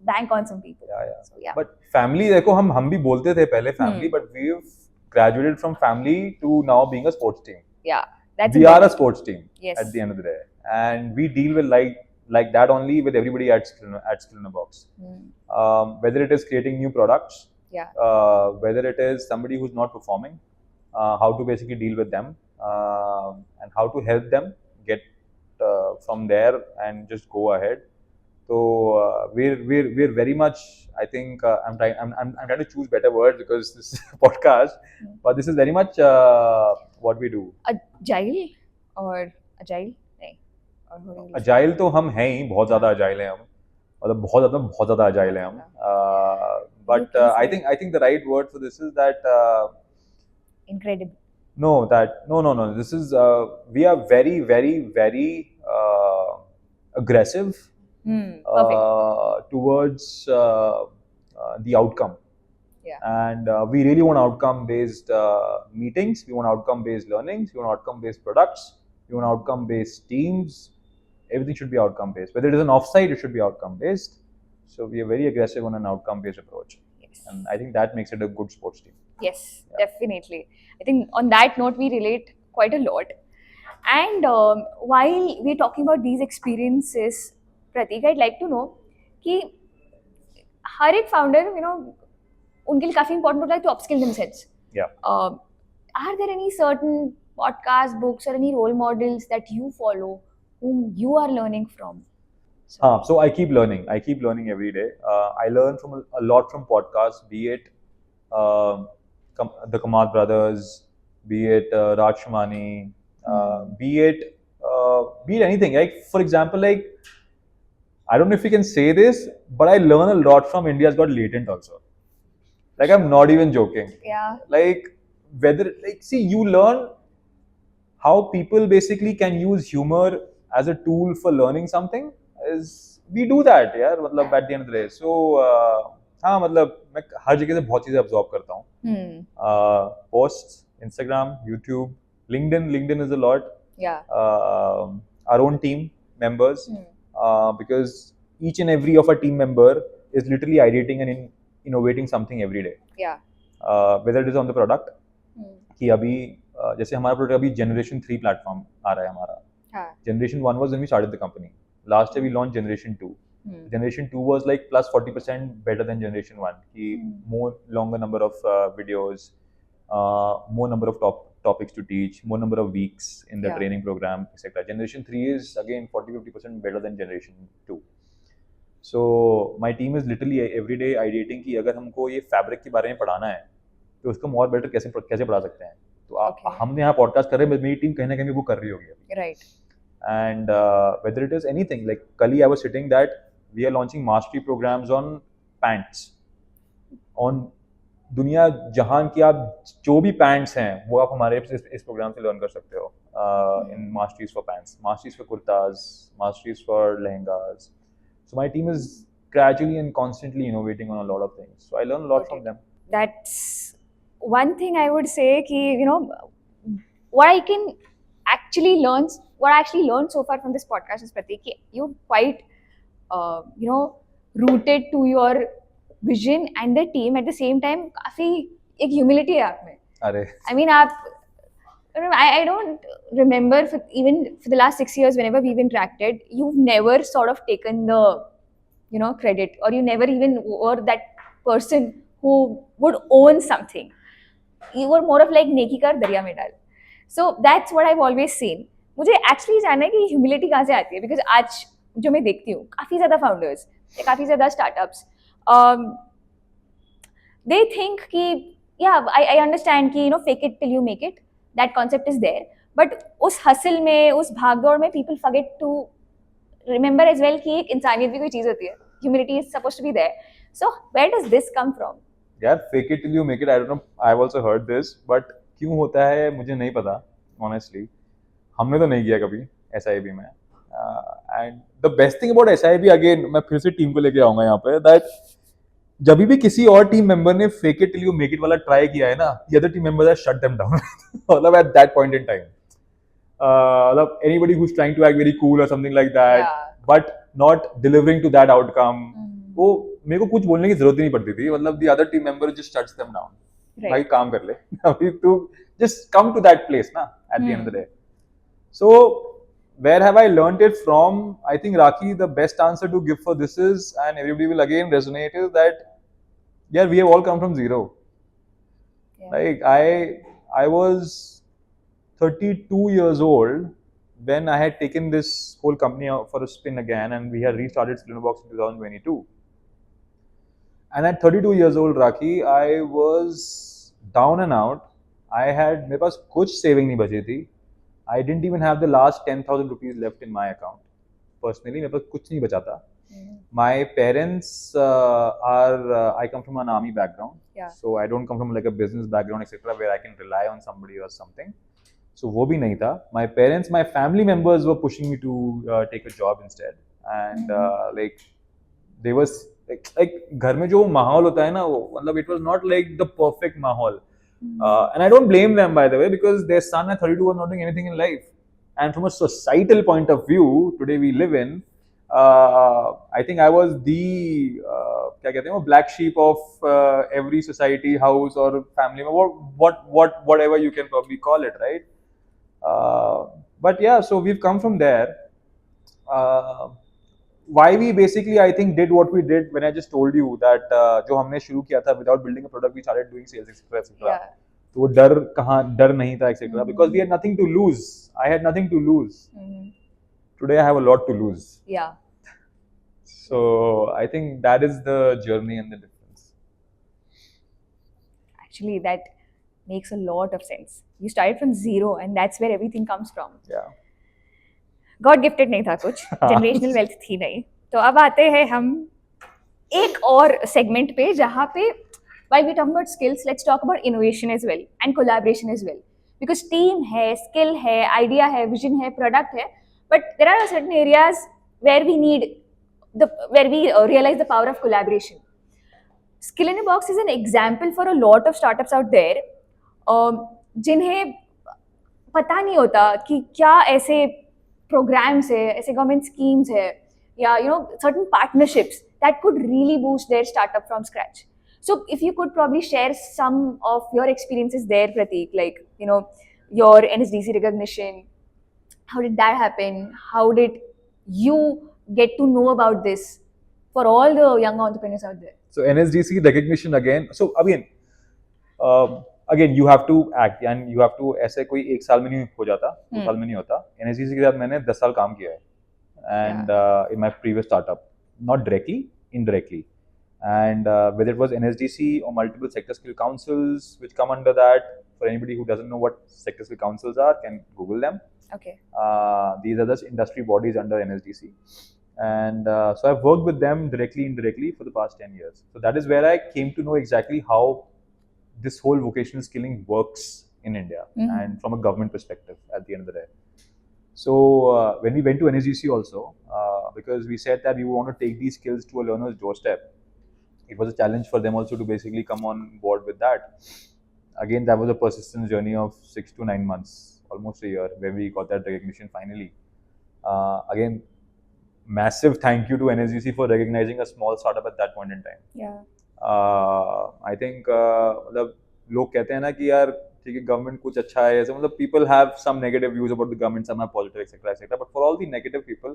bank on some people. So, yeah. But family, देखो हम भी बोलते थे पहले family, but we've graduated from family to now being a sports team. Yeah, that's we are a sports team. Yes. At the end of the day, and we deal with like that only with everybody at Skillinabox. Whether it is creating new products, whether it is somebody who's not performing, how to basically deal with them, and how to help them get from there and just go ahead. So we're very much, I think I'm trying to choose better words because this is a podcast, but this is very much what we do. Agile or agile? नहीं. Agile तो हम हैं ही, बहुत ज़्यादा agile हैं हम, मतलब बहुत ज़्यादा agile हैं हम. But I think the right word for this is that incredible. No. This is we are very, very, very aggressive. Towards the outcome. Yeah. And we really want outcome-based meetings. We want outcome-based learnings. We want outcome-based products. We want outcome-based teams. Everything should be outcome-based. Whether it is an offsite, it should be outcome-based. So we are very aggressive on an outcome-based approach. Yes. And I think that makes it a good sports team. Yes, definitely. I think on that note, we relate quite a lot. And while we're talking about these experiences, Prateek, I'd like to know कि हर एक founder, उनके लिए काफी important होता है to upskill themselves. Yeah. Are there any certain podcasts, books, or any role models that you follow, whom you are learning from? So I keep learning. I keep learning every day. I learn from a lot from podcasts, be it the Kamal brothers, be it Raj Shamani, be it anything. Like for example, like I don't know if you can say this, but I learn a lot from India's Got Latent also. Like I'm not even joking. Yeah. Like see, you learn how people basically can use humor as a tool for learning something. We do that, yeah. मतलब at the end of the day. So हाँ, मतलब मैं हर जगह से बहुत चीजें absorb करता हूँ. Posts, Instagram, YouTube, LinkedIn is a lot. Yeah. Our own team members. Because each and every of our team member is literally ideating and innovating something every day. Yeah. Whether it is on the product, कि अभी जैसे हमारा product अभी Generation 3 platform आ रहा है हमारा. Generation 1 was when we started the company. Last year we launched Generation 2. Generation 2 was like plus 40% better than Generation 1. कि more longer number of videos, more number of topics to teach, more number of weeks in the training program, etc. Generation 3 is again 40-50% better than Generation 2. So my team is literally every day ideating कि अगर हमको ये fabric के बारे में पढ़ाना है तो उसको more better कैसे पढ़ा सकते हैं. तो हमने यहाँ podcast कर रहे हैं, मेरी टीम कहीं ना कहीं वो कर रही होगी अभी. Right. And whether it is anything, like कल ही I was sitting that we are launching mastery programs on pants, on दुनिया जहान की आप जो भी पैंट्स हैं वो आप हमारे इस प्रोग्राम से लर्न कर सकते हो. In masteries for pants, masteries for kurtas, masteries for lehengas. So my team is gradually and constantly innovating on a lot of things. So I learn a lot from them. That's one thing I would say ki, what I can actually learn, what I actually learned so far from this podcast is Prateek, you're quite rooted to your vision and the team at the same time. काफी एक humility है आप में. अरे. I mean I don't remember even for the last 6 years whenever we've interacted, you've never sort of taken the credit, or you never even were that person who would own something. You were more of like neki kar darya mein dal. So that's what I've always seen. मुझे actually जानना है कि humility कहाँ से आती है, because आज जो मैं देखती हूँ काफ़ी ज़्यादा फाउंडर्स या काफ़ी ज़्यादा स्टार्टअप्स दे थिंक कि या आई अंडरस्टैंड कि fake it till you make it, that concept is there, but उस हसल में, उस भागदौड़ में people forget to remember as well कि एक इंसानियत भी कोई चीज़ होती है. Humility is supposed to be there. So where does this come from? यार fake it till you make it, I don't know, I have also heard this, but क्यों होता है मुझे नहीं पता ऑनेस्टली. हमने तो नहीं किया कभी SIP में. And the best thing about SIP, again मैं फिर से टीम को लेके आऊंगा यहाँ पे, दैट जब भी किसी और टीम मेंबर ने fake it till you make it वाला ट्राई किया है ना, the other team members have shut them down. मतलब at that point in time, मतलब anybody who's trying to act very cool or something like that, but not delivering to that outcome, वो मेरे को कुछ बोलने की जरूरत ही नहीं पड़ती थी. मतलब the other team member just shuts them down. भाई काम कर ले. अभी तू just come to that place ना at the end of the day. So where have I learned it from? I think Raki, the best answer to give for this is, and everybody will again resonate, is that yeah, we have all come from zero. Yeah. Like I was 32 years old when I had taken this whole company out for a spin again, and we had restarted Skillinabox in 2022. And at 32 years old, Raki, I was down and out. मेरे पास कुछ saving नहीं बची थी. I didn't even have the last 10,000 rupees left in my account. Personally, मेरे पास कुछ नहीं बचा था. My parents I come from an army background. Yeah. So I don't come from like a business background, etc., where I can rely on somebody or something. So वो भी नहीं था. My parents, my family members were pushing me to take a job instead. And like they was like घर में जो माहौल होता है ना, वो मतलब it was not like the perfect माहौल. And I don't blame them, by the way, because their son at 32 was not doing anything in life. And from a societal point of view, today we live in, I think I was the क्या कहते हैं वो black sheep of every society, house or family, whatever you can probably call it, right? But yeah, so we've come from there. Why we basically, I think, did what we did when I just told you that जो हमने शुरू किया था without building a product, we started doing sales, etc., etc. तो वो डर नहीं था, etc. Because we had nothing to lose. I had nothing to lose. Today I have a lot to lose. Yeah. So I think that is the journey and the difference. Actually, that makes a lot of sense. You started from zero, and that's where everything comes from. Yeah. God gifted नहीं था कुछ, generational wealth थी नहीं. तो अब आते हैं हम एक और सेगमेंट पे जहाँ पे while we talk about skills, let's talk about innovation as well and collaboration as well, because team है, skill है, idea है, vision है, product है, but there are certain areas where we need where we realize the power of collaboration. Skillinabox is an example for a lot of startups out there जिन्हें पता नहीं होता कि क्या ऐसे programs है, ऐसे government schemes है, या certain partnerships that could really boost their startup from scratch. So if you could probably share some of your experiences there, Prateek, like your NSDC recognition, how did that happen? How did you get to know about this for all the young entrepreneurs out there? So NSDC recognition again. So again you have to act and you have to, ऐसे कोई एक साल में नहीं हो जाता, 2 साल में नहीं होता. NSDC के साथ मैंने 10 साल काम किया है, and in my previous startup, not directly, indirectly, and whether it was NSDC or multiple sector skill councils which come under that. For anybody who doesn't know what sector skill councils are, can Google them. Okay. These are the industry bodies under NSDC, and so I've worked with them directly, indirectly for the past 10 years. So that is where I came to know exactly how this whole vocational skilling works in India, and from a government perspective at the end of the day. So when we went to NSDC also, because we said that we want to take these skills to a learner's doorstep, it was a challenge for them also to basically come on board with that. Again, that was a persistent journey of 6 to 9 months, almost a year, when we got that recognition finally. Again, massive thank you to NSDC for recognizing a small startup at that point in time. Yeah. I think मतलब लोग कहते हैं ना कि यार ठीक है government कुछ अच्छा है ऐसे, मतलब people have some negative views about the government, some are positive, etc., etc. But for all the negative people,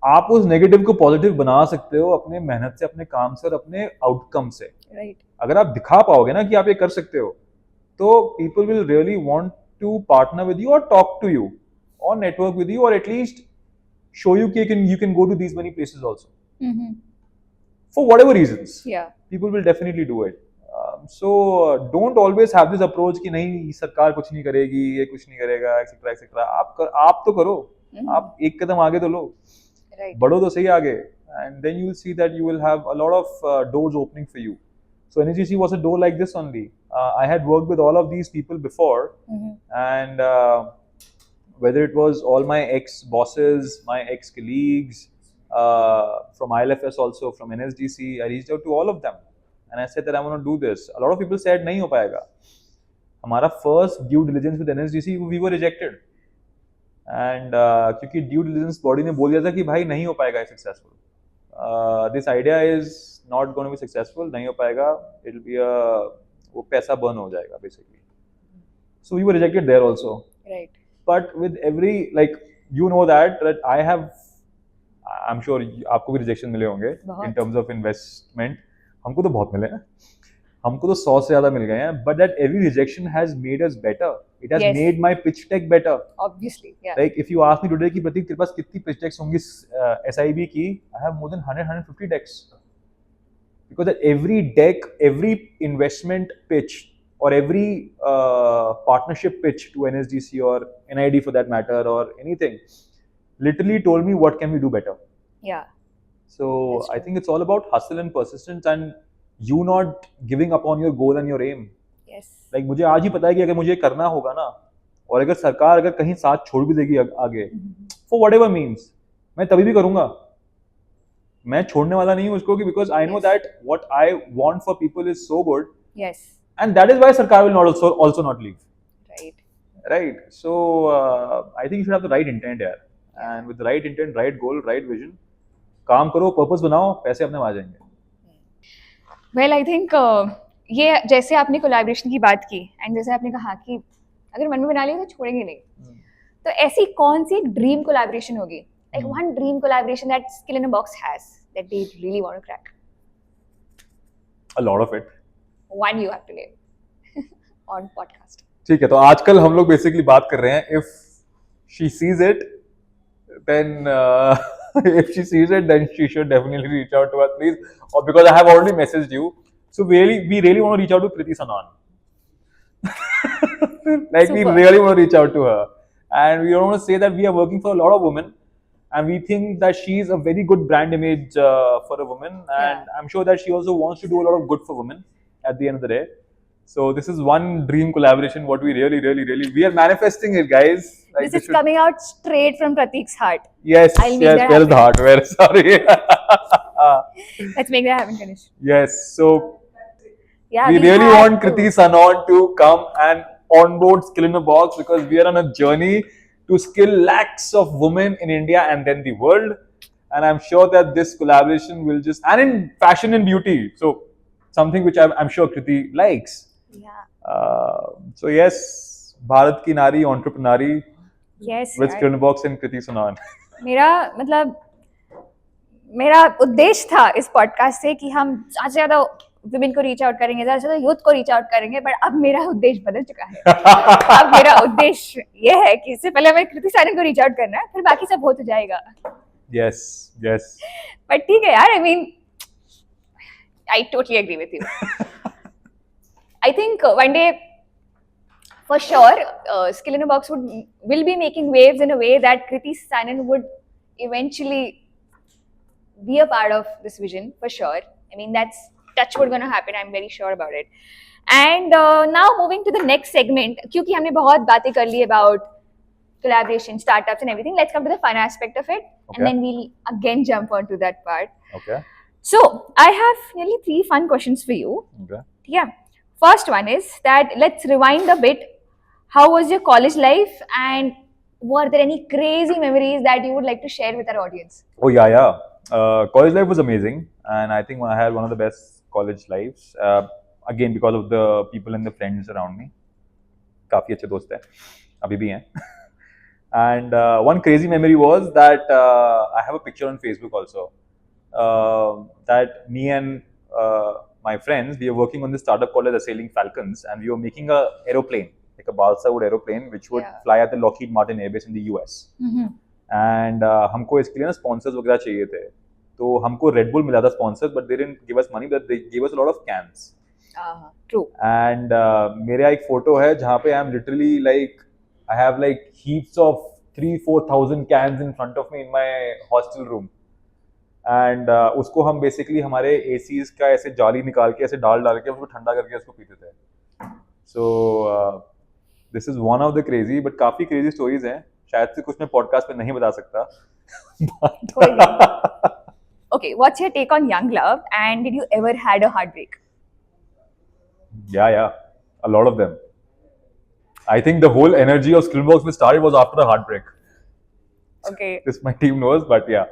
आप उस नेगेटिव को पॉजिटिव बना सकते हो अपने मेहनत से, अपने काम से और अपने आउटकम से. Right. अगर आप दिखा पाओगे ना कि आप ये कर सकते हो, तो people will really want to partner with you or talk to you or network with you or at least show you that you can go to these many places also. For whatever reasons. Yeah. People will definitely do it. So don't always have this approach कि नहीं सरकार कुछ नहीं करेगी, ये कुछ नहीं करेगा, etc. etc. आप तो करो, आप एक कदम आगे तो लो, बढ़ो तो सही आगे, and then you will see that you will have a lot of doors opening for you. So NSDC was a door like this only. I had worked with all of these people before, and whether it was all my ex-bosses, my ex-colleagues, from ILFS also, from NSDC, I reached out to all of them. And I said that I want to do this. A lot of people said, nahi ho payega. Hamara first due diligence with NSDC, we were rejected. And क्योंकि due diligence body ने बोल दिया था कि भाई नहीं हो पाएगा successful. This idea is not going to be successful, नहीं हो पाएगा. It'll be वो पैसा burn हो जाएगा basically. So we were rejected there also. Right. But with every, like, you know that I have, I'm sure आपको भी rejection मिले होंगे in terms of investment. हमको तो बहुत मिले हैं, हमको तो 100 से ज़्यादा मिल गए हैं. But that every rejection has made us better. It has made my pitch deck better. Obviously, yeah. Like if you ask me today कि प्रतीक तेरे पास कितनी pitch decks होंगी SIB की, I have more than 150 decks. Because at every deck, every investment pitch or every partnership pitch to NSDC or NID for that matter or anything, literally told me what can we do better. Yeah. So I think it's all about hustle and persistence and you not giving up on your goal and your aim. Yes. Like मुझे आज ही पता है कि अगर मुझे करना होगा ना, और अगर सरकार अगर कहीं साथ छोड़ भी देगी आगे, for whatever means, मैं तभी भी करूँगा. मैं छोड़ने वाला नहीं हूँ उसको कि because I know that what I want for people is so good. Yes. And that is why सरकार will not also not leave. Right. Right. So I think you should have the right intent here, and with the right intent, right goal, right vision, काम करो, purpose बनाओ, पैसे अपने आ जाएंगे. Well, I think ये जैसे आपने कोलैबोरेशन की बात की एंड जैसे आपने कहा कि अगर मन में बना लिया तो छोड़ेंगे नहीं, तो ऐसी कौन सी ड्रीम कोलैबोरेशन होगी, like one dream collaboration that Skillinabox has that they really want to crack? A lot of it. One you have to name on podcast. ठीक है, तो आजकल हम लोग बेसिकली बात कर रहे हैं if she sees it, then if she sees it, then she should definitely reach out to us, please. Or because I have already messaged you, so we really want to reach out to Kriti Sanan. Like we really want to reach out to her, and we want to say that we are working for a lot of women, and we think that she is a very good brand image for a woman, and I'm sure that she also wants to do a lot of good for women at the end of the day. So this is one dream collaboration. What we really we are manifesting it, guys. Like this is coming out straight from Prateek's heart. Yes, yes. Where is the heart? Where? Sorry. Let's make that happen, Ganesh. Yes. So yeah, we really want Kriti Sanan to come and onboard Skillinabox because we are on a journey to skill lakhs of women in India and then the world. And I'm sure that this collaboration will just, and in fashion and beauty. So something which I'm sure Kriti likes. Yeah. So yes, Bharat ki nari entrepreneur. Yes. With Skillinabox and Kriti Sanan. मेरा उद्देश्य था इस podcast से कि हम ज़्यादा से ज़्यादा विमेन को रीच आउट करेंगे, ज़्यादा से ज़्यादा यूथ को रीच आउट करेंगे, बट अब मेरा उद्देश्य बदल चुका है. अब मेरा उद्देश्य ये है कि इससे पहले हमें कृति सानन को रीच आउट करना है, फिर बाकी सब हो तो जाएगा. Yes. बट ठीक है यार, I mean, I totally agree with you. I think one day, for sure, Skillinabox will be making waves in a way that Kriti Sanan would eventually be a part of this vision, for sure. I mean, that's touchwood going to happen. I'm very sure about it. And now moving to the next segment, क्योंकि हमने बहुत बातें कर ली about collaboration, startups and everything, let's come to the fun aspect of it. Okay. And then we'll again jump onto that part. Okay. So, I have nearly 3 fun questions for you. Okay. Yeah. First one is that let's rewind a bit. How was your college life and were there any crazy memories that you would like to share with our audience? Oh, yeah. College life was amazing and I think I had one of the best college lives. Again, because of the people and the friends around me. काफी अच्छे दोस्त हैं, अभी भी हैं. And one crazy memory was that I have a picture on Facebook also. That me and my friends, we were working on this startup called as Sailing Falcons, and we were making a aeroplane, like like a balsa wood aeroplane which would Yeah. fly at the Lockheed Martin Air Base in the US. And हमको इसके लिए ना sponsors वगैरह चाहिए थे, तो हमको Red Bull मिला था sponsors, but they didn't give us money, but they gave us a lot of cans. True. And मेरा एक photo है जहाँ पे I'm literally like I have like heaps of 3,000-4,000 cans in front of me in my hostel room. And उसको हम basically हमारे ACs का ऐसे जाली निकाल के ऐसे डाल के उसको ठंडा करके उसको पीते थे. So this is one of the crazy, but काफी crazy stories हैं. शायद से कुछ मैं podcast पे नहीं बता सकता. Okay, what's your take on young love? And did you ever had a heartbreak? Yeah, a lot of them. I think the whole energy of Skillinabox we started was after the heartbreak. Okay. This my team knows, but yeah.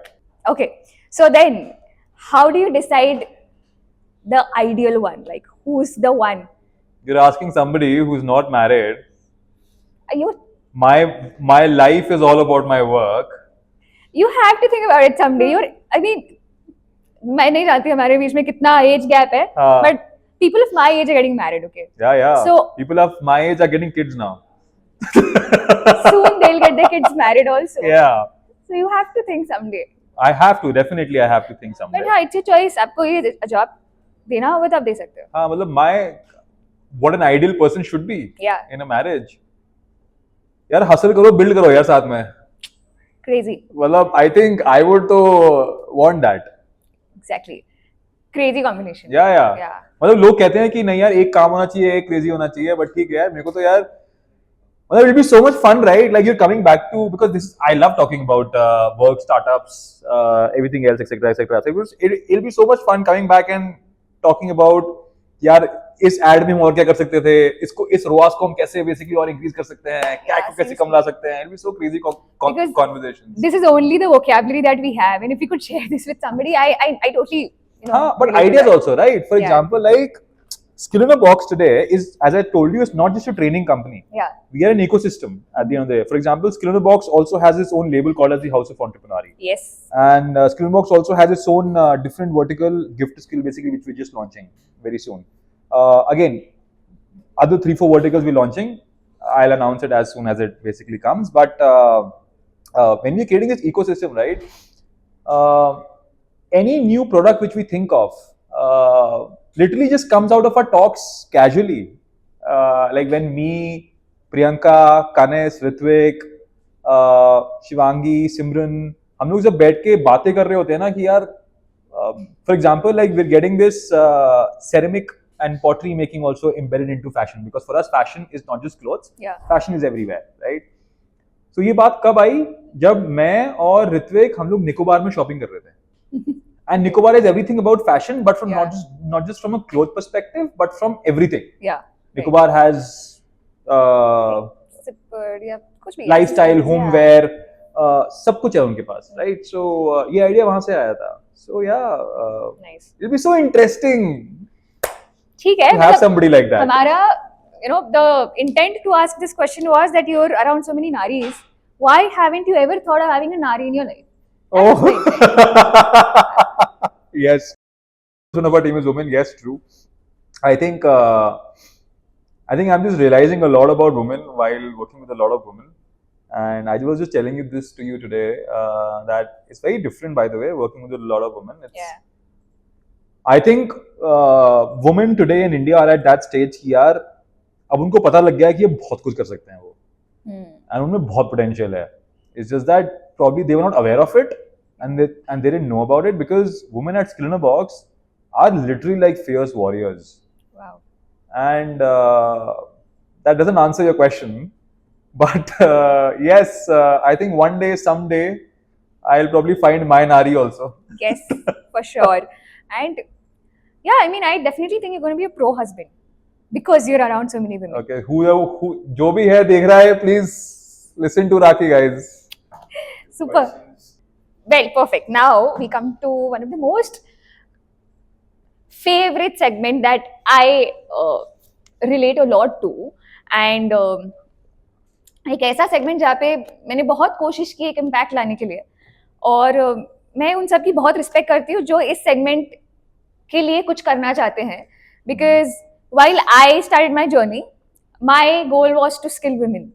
Okay. So then, how do you decide the ideal one? Like, who's the one? You're asking somebody who's not married. You My life is all about my work. you have to think about it someday. I mean, मैं नहीं जानती हमारे बीच में कितना age gap है, but people of my age are getting married. Okay. Yeah. So people of my age are getting kids now. soon they'll get their kids married also. Yeah. So you have to think someday. I have to think someday. But हाँ, it's your choice. आपको ये job देना होगा तो आप दे सकते हो. हाँ, मतलब what an ideal person should be. Yeah. In a marriage. यार hustle करो, build करो यार साथ में. Crazy. मतलब I think I would तो want that. Exactly. Crazy combination. Yeah. मतलब लोग कहते हैं कि नहीं यार एक काम होना चाहिए, एक crazy होना चाहिए, but ठीक है यार मेरे को तो यार मतलब it'll be so much fun, right? Like you're coming back to, because I love talking about work, startups, everything else, etc. It'll be so much fun coming back and talking about यार इस ad में हम और क्या कर सकते थे, इस ROAS को हम कैसे basically और increase कर सकते हैं, CAC को कैसे कम ला सकते हैं. It'll be so crazy conversations. This is only the vocabulary that we have, and if we could share this with somebody, I totally, but ideas also, right? For example, like Skillinabox today is, as I told you, it's not just a training company. Yeah. We are an ecosystem at the end of the day. For example, Skillinabox also has its own label called as the House of Entrepreneur. Yes. And Skillinabox also has its own different vertical gift skill, basically, which we're just launching very soon. Again, other 3-4 verticals we're launching. I'll announce it as soon as it basically comes. But when we're creating this ecosystem, right? Any new product which we think of literally just comes out of our talks casually. Like when me, Priyanka, Kanes, Ritvik, Shivangi, Simran, हम लोग जब बैठ के बातें कर रहे होते हैं ना कि यार, for example, like we're getting this ceramic and pottery making also embedded into fashion, because for us fashion is not just clothes. Yeah. Fashion is everywhere, right? So ये बात कब आई जब मैं और ऋत्विक हम लोग निकोबार में शॉपिंग कर रहे थे. And Nicobar is everything about fashion, but from not just from a cloth perspective, but from everything. Yeah. Nicobar has zipper, कुछ भी, lifestyle, homeware, सब कुछ है उनके पास, right? So ये idea वहाँ से आया था. So nice. It'll be so interesting. ठीक है. To have somebody like that. हमारा, the intent to ask this question was that you're around so many naris. Why haven't you ever thought of having a nari in your life? Oh. Yes. One of our team is women. Yes, true. I think I'm just realizing a lot about women while working with a lot of women. And I was just telling you this to you today, that it's very different, by the way, working with a lot of women. I think women today in India are at that stage कि यार अब उनको पता लग गया है कि ये बहुत कुछ कर सकते हैं वो. And उनमें बहुत potential है. It's just that probably they were not aware of it, and they didn't know about it, because women at Skillinabox are literally like fierce warriors. Wow. And that doesn't answer your question, but yes, I think one day, someday, I'll probably find my Nari also. Yes, for sure. And yeah, I mean, I definitely think you're going to be a pro husband because you're around so many women. Okay, who जो भी है देख रहा है, please listen to Rakhi, guys. Super. Well, perfect. Now we come to one of the most favorite segment that I relate a lot to, and एक ऐसा segment जहाँ पे मैंने बहुत कोशिश की एक impact लाने के लिए, और मैं उन सब की बहुत respect करती हूँ जो इस segment के लिए कुछ करना चाहते हैं, because while I started my journey, my goal was to skill women.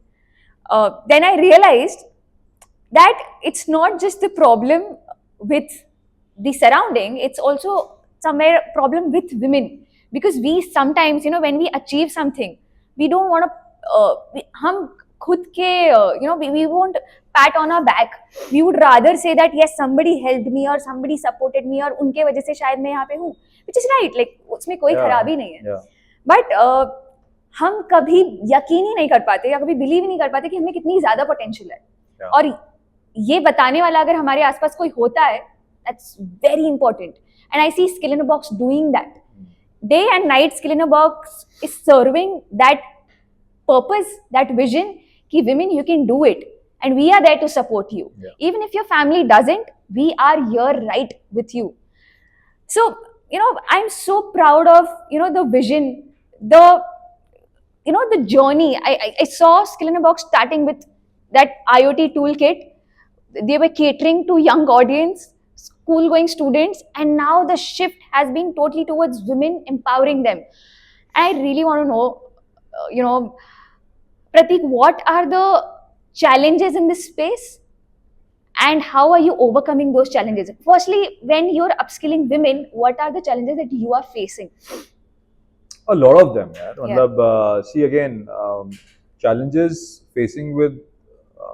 Then I realized that it's not just the problem with the surrounding, it's also somewhere problem with women, because we sometimes, when we achieve something, we don't want to hum khud ke we won't pat on our back. We would rather say that yes, somebody helped me or somebody supported me और उनके वजह से शायद मैं यहाँ पे हूँ, which is right, like उसमें कोई खराबी नहीं है. Yeah. बट हम कभी यकीन ही नहीं कर पाते या कभी बिलीव ही नहीं कर पाते कि हमें कितनी ज्यादा पोटेंशियल है. Yeah. और ये बताने वाला अगर हमारे आसपास कोई होता है, that's very important. And I see Skillinabox doing that. Day and night, Skillinabox is serving that purpose, that vision, कि women, you can do it. And we are there to support you. Yeah. Even if your family doesn't, we are here right with you. So, I'm so proud of, the vision, the journey. I saw Skillinabox starting with that IoT toolkit. They were catering to young audience, school going students, and now the shift has been totally towards women, empowering them. I really want to know, Prateek, what are the challenges in this space and how are you overcoming those challenges? Firstly, when you're upskilling women, what are the challenges that you are facing? A lot of them, yeah. Yeah. Matlab, see again, challenges facing with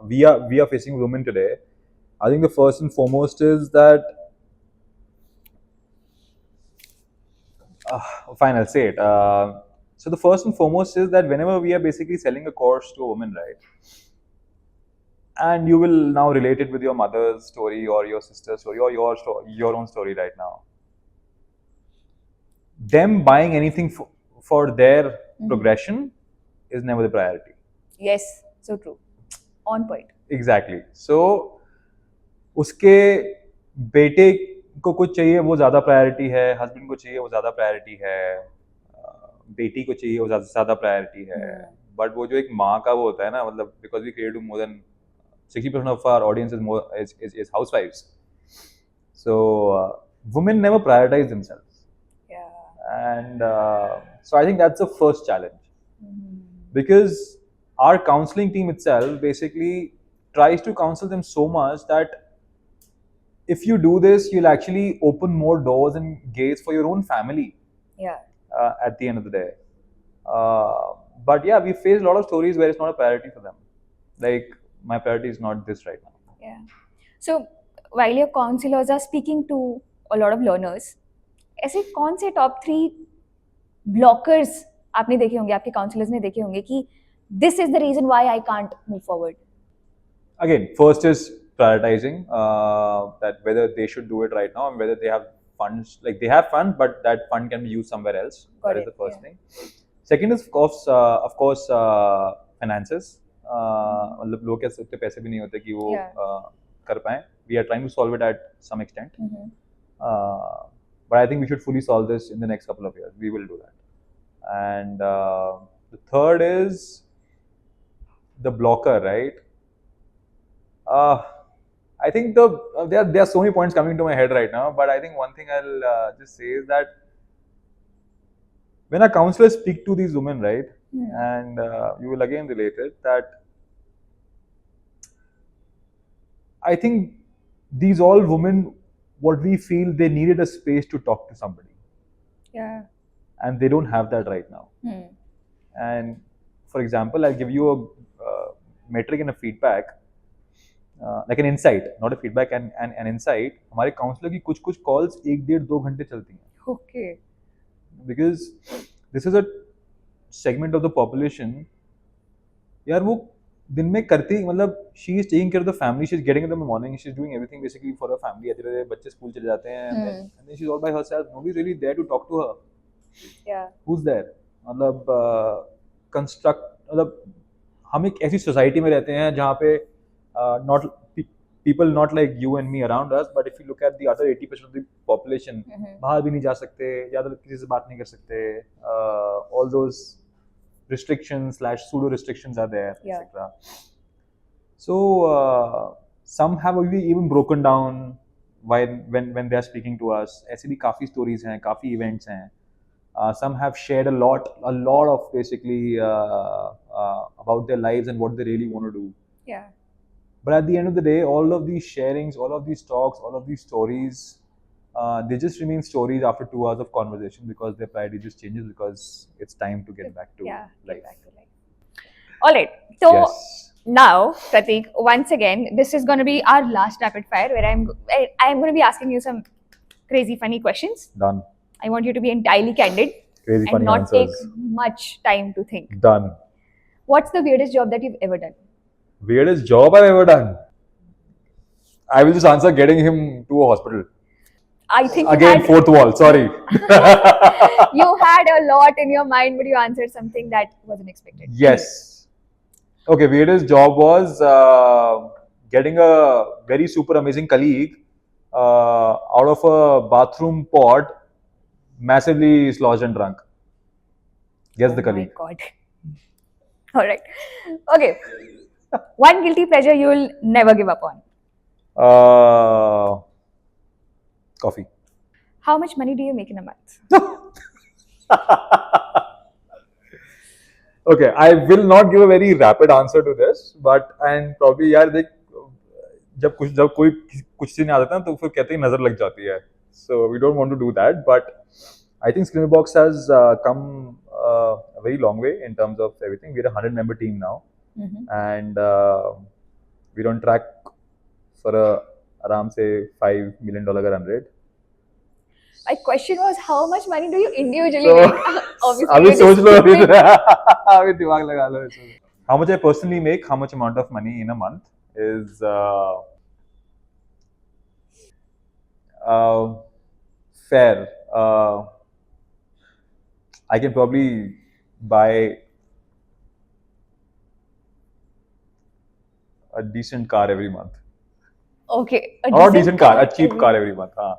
we are facing women today. I think the first and foremost is that fine, I'll say it. So the first and foremost is that whenever we are basically selling a course to a woman, right, and you will now relate it with your mother's story or your sister's story or your own story right now. Them buying anything for their progression is never the priority. Yes, so true. On point. Exactly. So उसके बेटे को कुछ चाहिए वो ज़्यादा priority है, husband को चाहिए वो ज़्यादा प्रायोरिटी है, बेटी को चाहिए वो ज़्यादा प्रायोरिटी है. बट वो जो एक माँ का वो होता है ना, मतलब because we create more than 60% of our audience is housewives. So women never prioritize themselves. Yeah. And so I think that's the first challenge. Because our counseling team itself basically tries to counsel them so much that if you do this, you'll actually open more doors and gates for your own family. Yeah. At the end of the day. But yeah, we face a lot of stories where it's not a priority for them. Like, my priority is not this right now. Yeah. So, while your counselors are speaking to a lot of learners, ऐसे कौन से top 3 blockers आपने देखे होंगे, आपके counselors ने देखे होंगे कि this is the reason why I can't move forward? Again, first is prioritizing that whether they should do it right now and whether they have funds. Like, they have funds, but that fund can be used somewhere else. That is the first thing. Second is of course finances. मतलब लोग के इतने पैसे भी नहीं होते कि वो कर पाएं. We are trying to solve it at some extent. But I think we should fully solve this in the next couple of years. We will do that. And the third is the blocker, right? I think there are so many points coming to my head right now, but I think one thing I'll just say is that when our counselors speak to these women, right, and you will again relate it, that I think these all women, what we feel, they needed a space to talk to somebody. Yeah. And they don't have that right now. And for example, I'll give you a metric and a feedback, like an insight, not a feedback, and an insight. हमारे counselor की कुछ calls 1-1.5-2 घंटे चलती हैं. Okay. Because this is a segment of the population, यार वो दिन में करती, मतलब she is taking care of the family, she is getting up in the morning, she is doing everything basically for her family. बच्चे school चले जाते हैं, and then she's all by herself. Nobody's really there to talk to her. Yeah. Who's there? मतलब मतलब हम एक ऐसी society में रहते हैं जहाँ पे not people not like you and me around us, but if you look at the other 80% of the population, बाहर भी नहीं जा सकते, ज़्यादा किसी से बात नहीं कर सकते, all those restrictions / pseudo restrictions are there, etc. So some have even broken down when they are speaking to us. ऐसी भी काफ़ी stories हैं, काफ़ी events हैं. Some have shared a lot of basically about their lives and what they really want to do. Yeah. But at the end of the day, all of these sharings, all of these talks, all of these stories, they just remain stories after 2 hours of conversation because their priority just changes because it's time to get back to Yeah, life. get back to life. All right. So Yes. now, Prateek, once again, this is going to be our last rapid fire where I'm going to be asking you some crazy funny questions. Done. I want you to be entirely candid Crazy and funny not answers. take much time to think. Done. What's the weirdest job that you've ever done? Weirdest job I've ever done. I will just answer getting him to a hospital. I think Again, fourth wall. Sorry. you had a lot in your mind, but you answered something that wasn't expected. Yes. Okay, weirdest job was getting a very super amazing colleague out of a bathroom pod, massively sloshed and drunk. Guess the colleague. Oh my God. All right. Okay. One guilty pleasure you'll never give up on. Coffee. How much money do you make in a month? Okay, I will not give a very rapid answer to this, but and probably यार देख जब कोई कुछ चीज नहीं आता ना तो फिर कहते हैं नजर लग जाती है. So we don't want to do that, but I think Skillinabox has come a very long way in terms of everything. We're a 100-member team now, and we're on track for a around say $5 million run rate. My question was, how much money do you individually So, make? Obviously, अभी you're सोच just लो stupid. अभी दिमाग लगा लो इसमें. How much I personally make, how much amount of money in a month is fair. I can probably buy a decent car every month. Okay. Not a decent car, a cheap car every month. हाँ.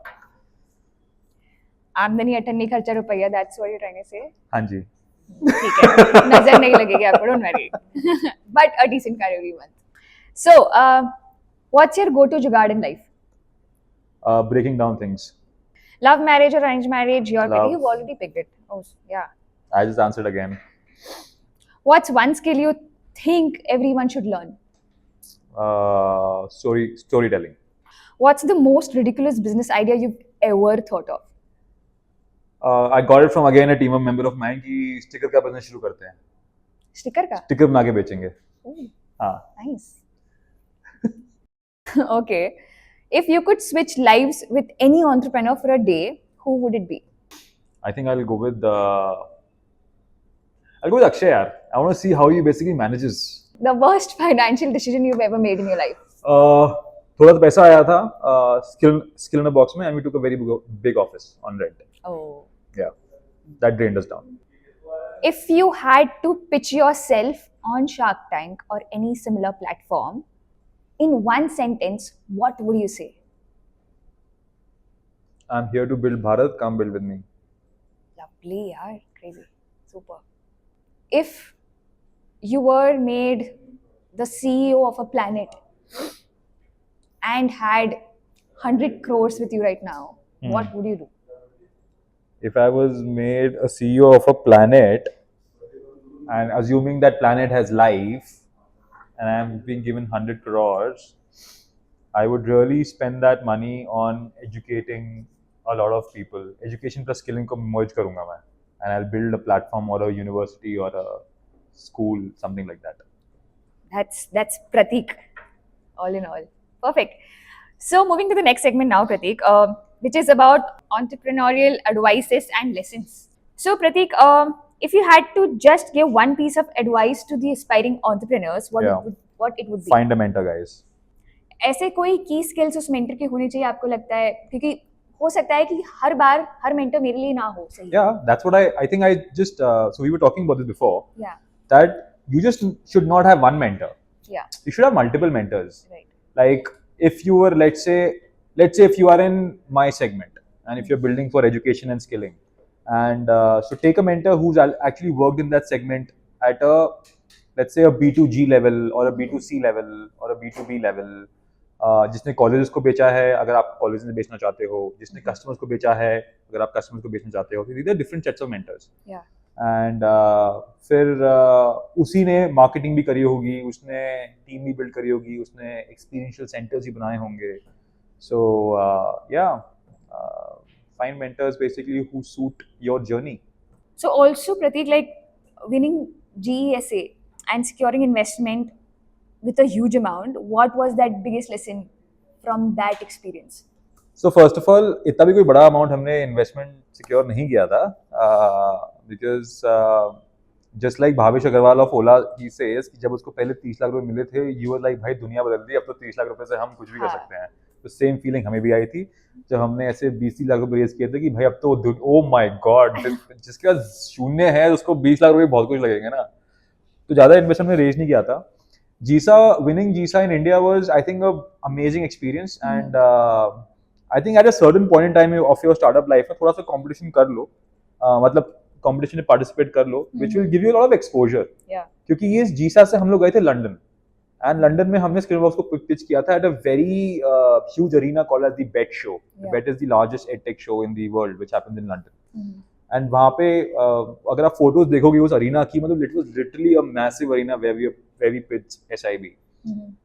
आमदनी अठन्नी खर्चा रुपया, that's what you're trying to say. हाँ जी. ठीक है, नजर नहीं लगेगी आपको, don't worry. But a decent car every month. So, what's your go-to jugaad in life? Breaking down things. Love marriage or arranged marriage? Your pick. Love. You've already picked it. Oh, yeah. I just answered again. What's one skill you think everyone should learn? Storytelling. What's the most ridiculous business idea you've ever thought of? I got it from again a team member of mine कि sticker का business शुरू करते हैं. Sticker का? Sticker बना के बेचेंगे. Oh, हाँ. nice. Okay. If you could switch lives with any entrepreneur for a day, who would it be? I think I'll go with Akshay. यार. I want to see how he basically manages. The worst financial decision you've ever made in your life? थोड़ा तो पैसा आया था Skillinabox में, and we took a very big office on rent. Oh. Yeah, that drained us down. If you had to pitch yourself on Shark Tank or any similar platform, in one sentence, what would you say? I'm here to build Bharat. Come build with me. Lovely, yaar. Crazy. Super. If you were made the CEO of a planet and had 100 crores with you right now, what would you do? If I was made a CEO of a planet, and assuming that planet has life, and I'm being given 100 crores, I would really spend that money on educating a lot of people. Education plus skilling को merge करूँगा मैं, and I'll build a platform or a university or a school, something like that. That's Prateek, all in all. Perfect. So moving to the next segment now, Prateek, which is about entrepreneurial advices and lessons. So Prateek, if you had to just give one piece of advice to the aspiring entrepreneurs, what it would be? Find a mentor, guys. ऐसे कोई की skills उस mentor की होनी चाहिए आपको लगता है, क्योंकि हो सकता है कि हर बार हर मेंटर मेरे लिए ना हो सही. Yeah, that's what I think. I just so we were talking about this before. Yeah. That you just should not have one mentor. Yeah. You should have multiple mentors. Right. Like if you were, let's say if you are in my segment and if you're building for education and skilling, and so take a mentor who's actually worked in that segment at a, let's say, a B2G level or a B2C level or a B2B level. जिसने colleges को बेचा है, अगर आप college में बेचना चाहते हो, जिसने कस्टमर्स को बेचा है, अगर आप कस्टमर को बेचना चाहते हो तो these are different sets of mentors. Yeah. And फिर उसी ने मार्केटिंग भी करी होगी, उसने टीम भी बिल्ड करी होगी, उसने एक्सपीरियंशियल सेंटर्स भी बनाए होंगे. सो या find mentors basically who suit your journey. So also, Prateek, like winning GESA and securing investment with a huge amount, what was that biggest lesson from that experience? So first of all, इतना भी कोई बड़ा amount हमने investment secure नहीं किया था, because just like Bhavesh Agarwal of Ola ही says कि जब उसको पहले 30 लाख रुपए मिले थे, यू वर लाइक भाई दुनिया बदल दी, अब तो 30 लाख रुपए से हम कुछ भी कर हाँ. सकते हैं. तो सेम फीलिंग हमें भी आई थी जब हमने ऐसे 20 लाख रुपए रेज किए थे कि भाई अब तो ओ माय गॉड, जिसके पास शून्य है उसको 20 लाख रुपए बहुत कुछ लगेंगे ना. तो ज्यादा इन्वेस्टमेंट में रेज नहीं किया था. winning GISA in India was, I think, an amazing experience. And I think at a certain point in time of your startup life, थोड़ा सा competition कर लो, मतलब competition में participate कर लो, which will give you a lot of exposure. Yeah. क्योंकि ये GISA से हम लोग गए थे लंदन, and लंदन में हमने Skillinabox को pitch किया था at a very huge arena called as the BET show. The BET is the largest edtech show in the world, which happens in London. And वहाँ पे अगर आप फोटोज देखोगे उस अरीना की, मतलब it was literally a massive arena where we pitched SIB.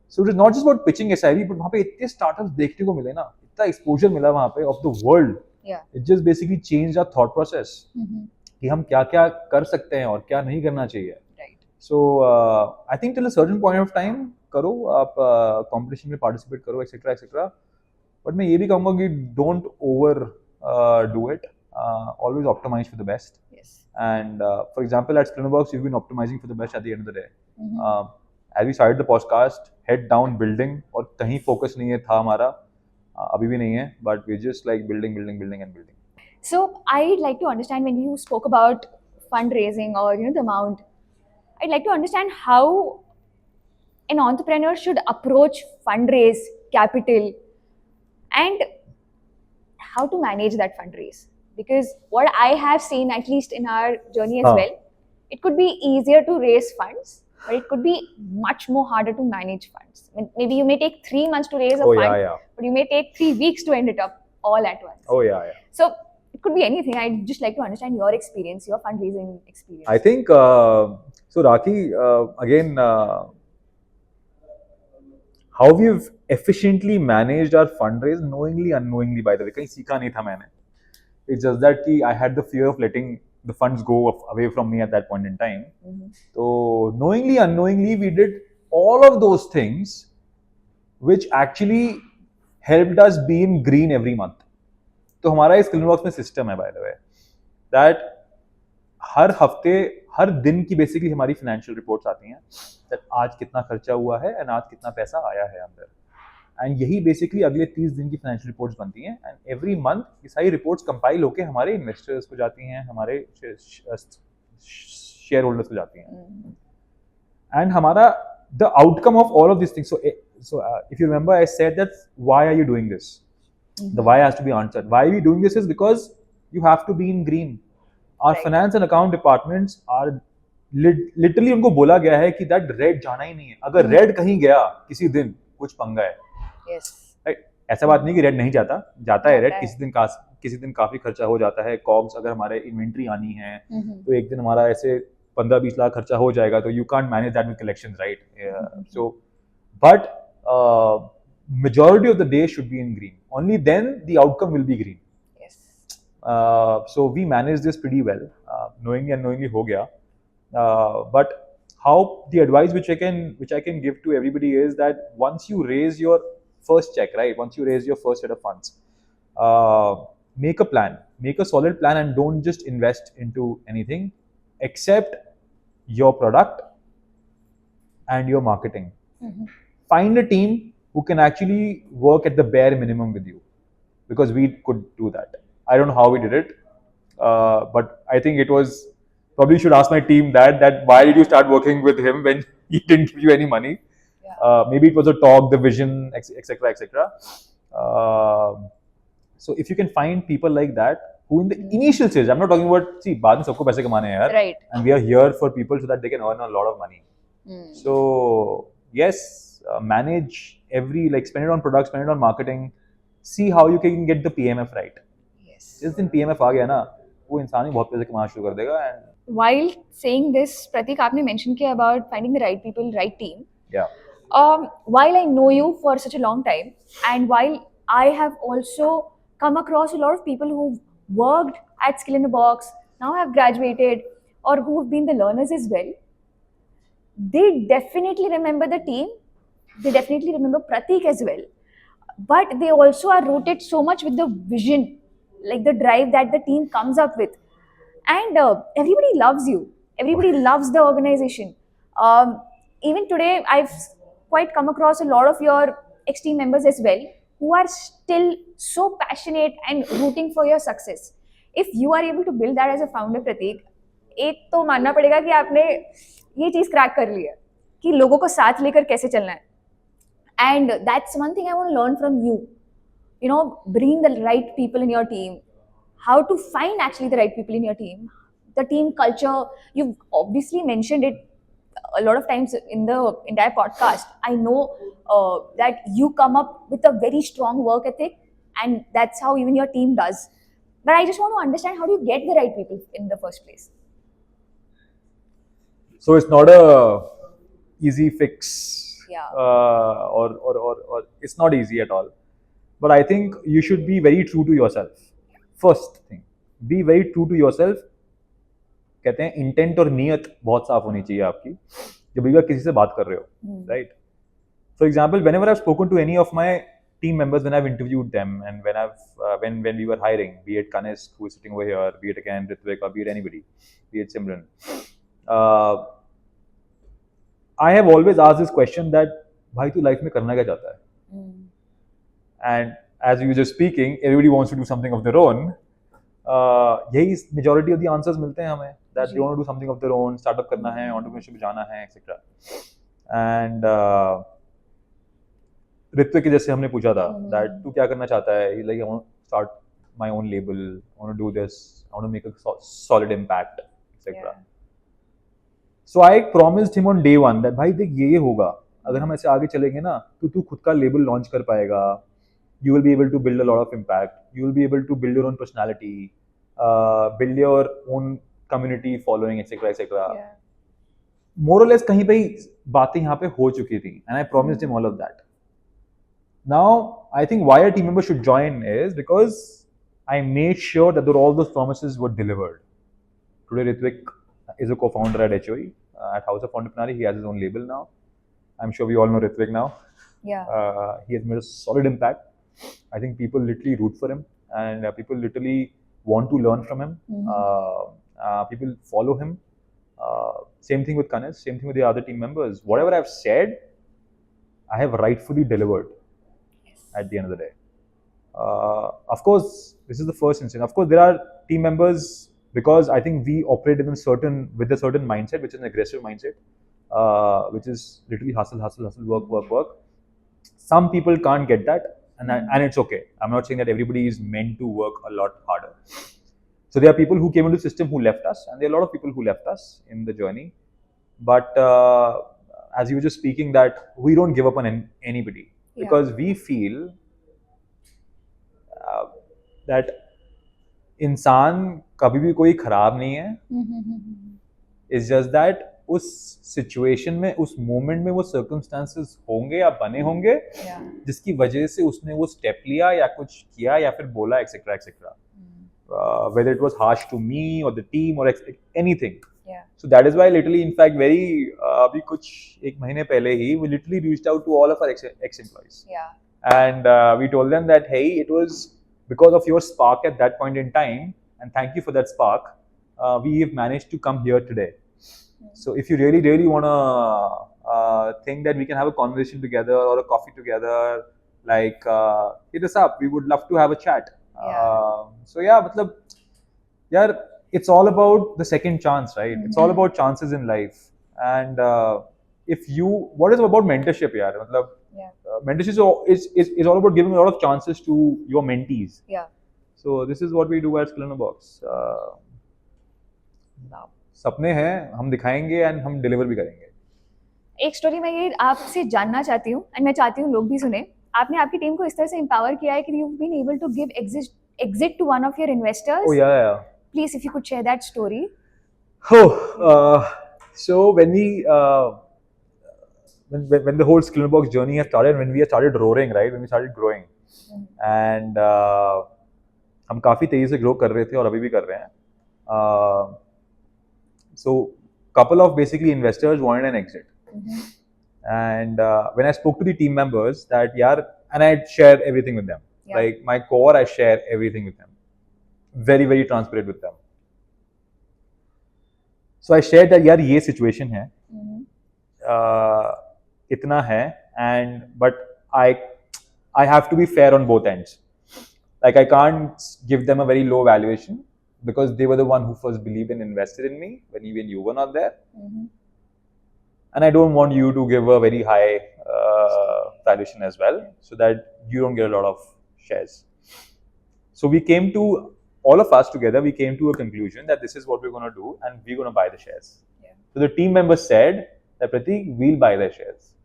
So it is not just about pitching SIB, but वहाँ पे इतने startups देखने को मिले ना, इतना exposure मिला वहाँ पे of the world. Yeah. It just basically changed our thought process. कि हम क्या क्या कर सकते हैं और क्या नहीं करना चाहिए. Right. So I think till a certain point of time करो आप, competition में participate करो, etc etc. But मैं ये भी कहूँगा कि don't over do it. Always optimize for the best. Yes. And for example, at Skillinabox, we've been optimizing for the best at the end of the day. As we started the podcast, head down building, और कहीं focus नहीं है था हमारा, अभी भी नहीं है, but we're just like building and building. So I'd like to understand, when you spoke about fundraising or the amount, I'd like to understand how an entrepreneur should approach fundraise capital and how to manage that fundraise. Because what I have seen, at least in our journey as well, it could be easier to raise funds, but it could be much more harder to manage funds. Maybe you may take 3 months to raise a fund, but you may take 3 weeks to end it up all at once. Oh yeah. So it could be anything. I'd just like to understand your experience, your fundraising experience. I think, so Raki, again, how we've efficiently managed our fundraise, knowingly, unknowingly, by the way, कहीं सीखा नहीं था मैंने. It's just that I had the fear of letting the funds go away from me at that point in time. So knowingly, unknowingly, we did all of those things, which actually helped us be in green every month. तो हमारा इस Skillinabox में system है, by the way, that हर हफ्ते, हर दिन की basically हमारी financial reports आती हैं, that आज कितना खर्चा हुआ है and आज कितना पैसा आया है अंदर. एंड यही बेसिकली अगले 30 दिन की फाइनेंशियल रिपोर्ट्स बनती हैं. एंड एवरी मंथ ये सारी रिपोर्ट्स कंपाइल होकर हमारे इन्वेस्टर्स को जाती हैं, हमारे शेयर होल्डर्स को जाती हैं. एंड हमारा the outcome of all of this things, so if you remember I said that why are you doing this, the why has to be answered. Why we doing this is because you have to be in green. Our finance and account departments are literally, उनको बोला गया है कि that red जाना ही नहीं है. अगर red कहीं गया किसी दिन, कुछ पंगा है. Yes. Right? ऐसा बात नहीं कि रेड नहीं जाता है रेड. किसी दिन काफी खर्चा हो जाता है. कॉग्स, अगर हमारे इन्वेंट्री आनी है तो एक दिन हमारा ऐसे 15-20 लाख खर्चा हो जाएगा, तो you can't manage that with collections, right? So but majority of the day should be in green. Only then the outcome will be green. Yes. So we managed this pretty well. Knowingly unknowingly हो गया. But how the advice which I can give to everybody is that once you raise your first check, right? Once you raise your first set of funds, make a plan, make a solid plan, and don't just invest into anything except your product and your marketing. Find a team who can actually work at the bare minimum with you, because we could do that. I don't know how we did it, but I think it was, probably should ask my team that why did you start working with him when he didn't give you any money? Yeah. Maybe it was a talk, the vision, etc. So if you can find people like that who in the initial stage, I'm not talking about, see, बाद में सबको पैसे कमाने हैं यार, right? And we are here for people so that they can earn a lot of money. So yes, manage every, like, spend it on products, spend it on marketing, see how you can get the PMF right. जिस दिन PMF आ गया ना, वो इंसान ही बहुत पैसे कमाना शुरू कर देगा. And While saying this, Prateek, आपने mention किया about finding the right people, right team. yeah, While I know you for such a long time, and while I have also come across a lot of people who've worked at Skillinabox, now have graduated, or who've been the learners as well, they definitely remember the team. They definitely remember Prateek as well. But they also are rooted so much with the vision, like the drive that the team comes up with. And everybody loves you. Everybody loves the organization. Even today, I've quite come across a lot of your ex-team members as well who are still so passionate and rooting for your success. If you are able to build that as a founder, Prateek, एक तो मानना पड़ेगा कि आपने ये चीज crack कर ली है कि लोगों को साथ लेकर कैसे चलना है. And that's one thing I want to learn from you. You know, bringing the right people in your team, how to find actually the right people in your team, the team culture. You've obviously mentioned it a lot of times in the entire podcast. I know that you come up with a very strong work ethic, and that's how even your team does. But I just want to understand, how do you get the right people in the first place? so it's not a easy fix. Yeah. Or it's not easy at all. But I think you should be very true to yourself. First thing, be very true to yourself. कहते हैं intent और नियत बहुत साफ होनी चाहिए आपकी जब भी आप किसी से बात कर रहे हो, right? For example, whenever I've spoken to any of my team members, when I've interviewed them, and when we were hiring, be it Kanis who is sitting over here, be it again Ritvik, or be it anybody, be it Simran, I have always asked this question that भाई तू life में करना क्या चाहता है? And as we were just speaking, everybody wants to do something of their own. यही majority of the answers मिलते हैं हमें, that they want to do something of their own, startup करना है, entrepreneurship जाना है, etc. And ऋत्विक के जैसे हमने पूछा था that तू क्या करना चाहता है? He's like, I want to start my own label, I want to do this, I want to make a solid impact, etc. Yeah. So I promised him on day one that भाई देख ये होगा, अगर हम ऐसे आगे चलेंगे ना तो तू खुद का लेबल लॉन्च कर पाएगा, you will be able to build a lot of impact, you will be able to build your own personality, build your own community following, etc, etc. Yeah. More or less कहीं पे बातें यहाँ पे हो चुकी थी, and I promised him all of that. Now I think why a team member should join is because I made sure that all those promises were delivered. Today Ritvik is a co-founder at HOE, at House of Entrepreneur. He has his own label now. I'm sure we all know Ritvik now. Yeah. He has made a solid impact. I think people literally root for him, and people literally want to learn from him. People follow him. Same thing with Kanis, same thing with the other team members. Whatever I've said, I have rightfully delivered at the end of the day. Of course, this is the first instance. Of course, there are team members, because I think we operate with a certain mindset, which is an aggressive mindset, which is literally hustle, work. Some people can't get that, and it's okay. I'm not saying that everybody is meant to work a lot harder. So there are people who came into the system who left us, and there are a lot of people who left us in the journey. But as you were just speaking, that we don't give up on anybody, because we feel that इंसान कभी भी कोई खराब नहीं है. It's just that उस situation में, उस मोमेंट में वो सर्कमस्टांसेस होंगे या बने होंगे जिसकी वजह से उसने वो स्टेप लिया या कुछ किया या फिर बोला, etcetera etcetera. Whether it was harsh to me or the team or anything. So that is why literally, in fact, अभी कुछ एक महीने पहले ही we literally reached out to all of our ex-employees. And we told them that, hey, it was because of your spark at that point in time, and thank you for that spark, we have managed to come here today. So if you really want to think that we can have a conversation together or a coffee together, like hit us up. We would love to have a chat. So yeah, matlab, yaar, it's all about the second chance, right? It's all about chances in life. And what is about mentorship, yaar? Matlab, mentorship is all about giving a lot of chances to your mentees. So this is what we do at Skillinabox. सपने हैं, हम दिखाएंगे and हम deliver भी करेंगे. एक story मैं ये आपसे जानना चाहती हूँ, एंड मैं चाहती हूँ लोग भी सुने. आपने आपकी टीम को इस तरह से एम्पावर किया है कि you been able to give exit to one of your investors. Oh yeah. Please, if you could share that story. So when we when the whole Skillinabox journey has started, when we started roaring, right, when we started growing, and हम काफी तेजी से grow कर रहे थे और अभी भी कर रहे हैं. So couple of basically investors wanted an exit. And when I spoke to the team members that and I share everything with them. Yeah. Like my core, I share everything with them. Very, very transparent with them. So I shared that ये situation है, इतना है, but I have to be fair on both ends. Like I can't give them a very low valuation because they were the one who first believed and invested in me when even you were not there. And I don't want you to give a very high valuation as well, so that you don't get a lot of shares. So we came to, all of us together, we came to a conclusion that this is what we're going to do and we're going to buy the shares. So the team members said that Prateek, we'll buy the shares.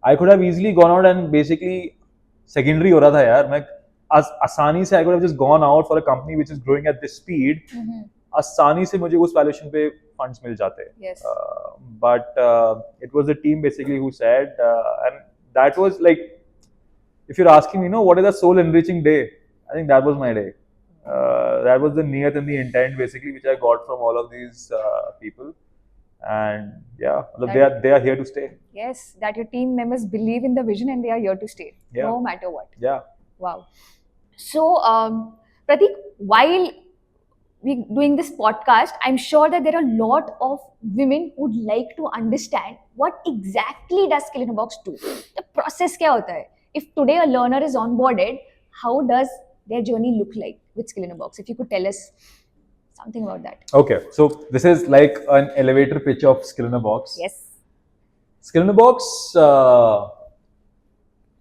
I could have easily gone out and basically secondary हो रहा था यार, मैं आसानी से I could have just gone out for a company which is growing at this speed. आसानी से मुझे उस valuation पे funds मिल जाते. Yes. But it was the team basically who said, and that was like, if you're asking me, what is a soul enriching day? I think that was my day. That was the niyat and the intent basically which I got from all of these people. And yeah, they are here to stay. Yes, that your team members believe in the vision and they are here to stay, no matter what. Yeah. Wow. So, Prateek, while we're doing this podcast, I'm sure that there are a lot of women who would like to understand what exactly does Skillinabox do? The process क्या होता है? If today a learner is onboarded, how does their journey look like with Skillinabox? If you could tell us something about that. Okay, so this is like an elevator pitch of Skillinabox. Yes. Skillinabox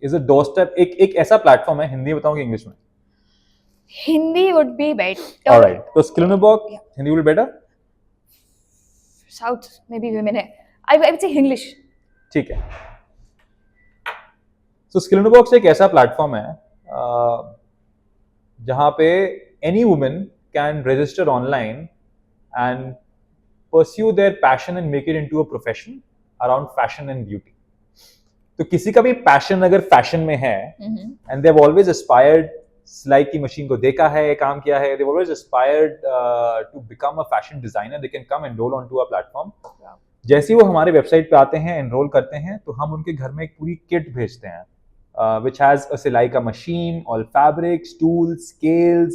is a doorstep. एक ऐसा platform है, हिंदी बताऊँ कि English में? Hindi would be better. All right. So Skillinabox, Hindi will be better? South, maybe women है. I would say English. ठीक है. So Skillinabox एक ऐसा platform है जहाँ पे any woman can register online and pursue their passion and make it into a profession around fashion and beauty. तो किसी का भी passion अगर fashion में है and they've always aspired, सिलाई की मशीन को देखा है, काम किया है, they've always aspired to become a fashion designer, they can come enroll onto our platform. जैसे ही वो हमारे वेबसाइट पे आते हैं, enroll करते हैं, तो हम उनके घर में एक पूरी किट भेजते हैं which has a सिलाई का machine, all fabrics, tools, scales,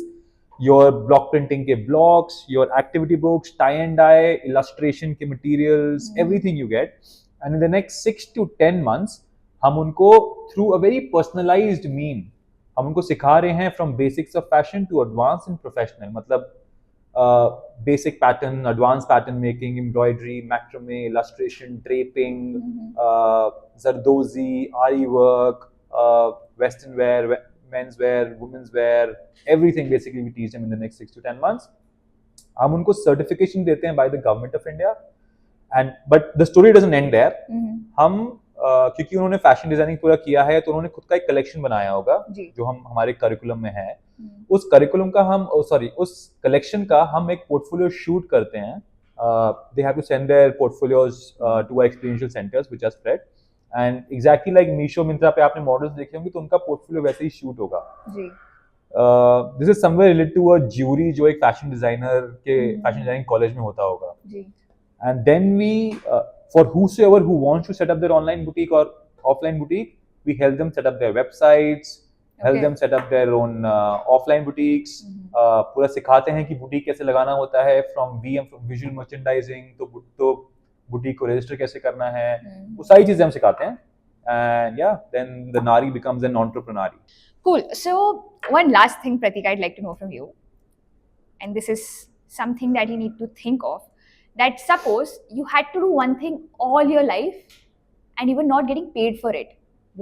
your block printing के blocks, your activity books, tie and dye, illustration के materials, everything you get. And in the next 6 to 10 months, हम उनको through a very personalized mean, हम उनको सिखा रहे हैं from basics of fashion to advanced and professional. मतलब basic pattern, advanced pattern making, embroidery, macrame, illustration, draping, zardozi, ari work, western wear, men's wear, women's wear, everything basically we teach them in the next 6 to 10 months. हम उनको certification देते हैं by the government of India. But the story doesn't end there. हम क्योंकि उन्होंने fashion designing पूरा किया है तो उन्होंने खुद का एक कलेक्शन बनाया होगा जो हम हमारे करिकुलम में है. उस करिकुलम का उस कलेक्शन का हम एक पोर्टफोलियो शूट करते हैं. They have to send their portfolios to experiential centres which are spread and exactly like Meesho Myntra पे आपने मॉडल्स देखे होंगे तो उनका पोर्टफोलियो वैसे ही शूट होगा. This is somewhere related to a jury जो एक फैशन डिजाइनर के फैशन डिजाइनिंग कॉलेज में होता होगा. And then we for whosoever who wants to set up their online boutique or offline boutique, we help them set up their websites, help them set up their own offline boutiques. पूरा सिखाते हैं कि boutique कैसे लगाना होता है from visual merchandising तो boutique को register कैसे करना है, वो सारी चीजें हम सिखाते हैं. And yeah, then the Nari becomes an entrepreneur. Cool. So one last thing, Prateek, I'd like to know from you, and this is something that you need to think of. That suppose you had to do one thing all your life and you were not getting paid for it,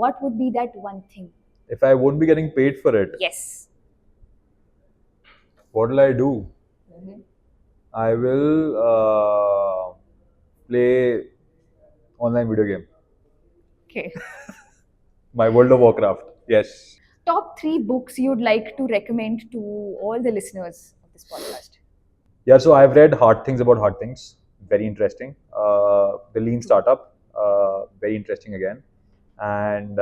what would be that one thing? If I won't be getting paid for it, yes, what will I do? I will play online video game. Okay. My World of Warcraft. Yes. top 3 books you'd like to recommend to all the listeners of this podcast? Yeah, so I've read Hard Things About Hard Things. Very interesting. The Lean Startup. Very interesting again. And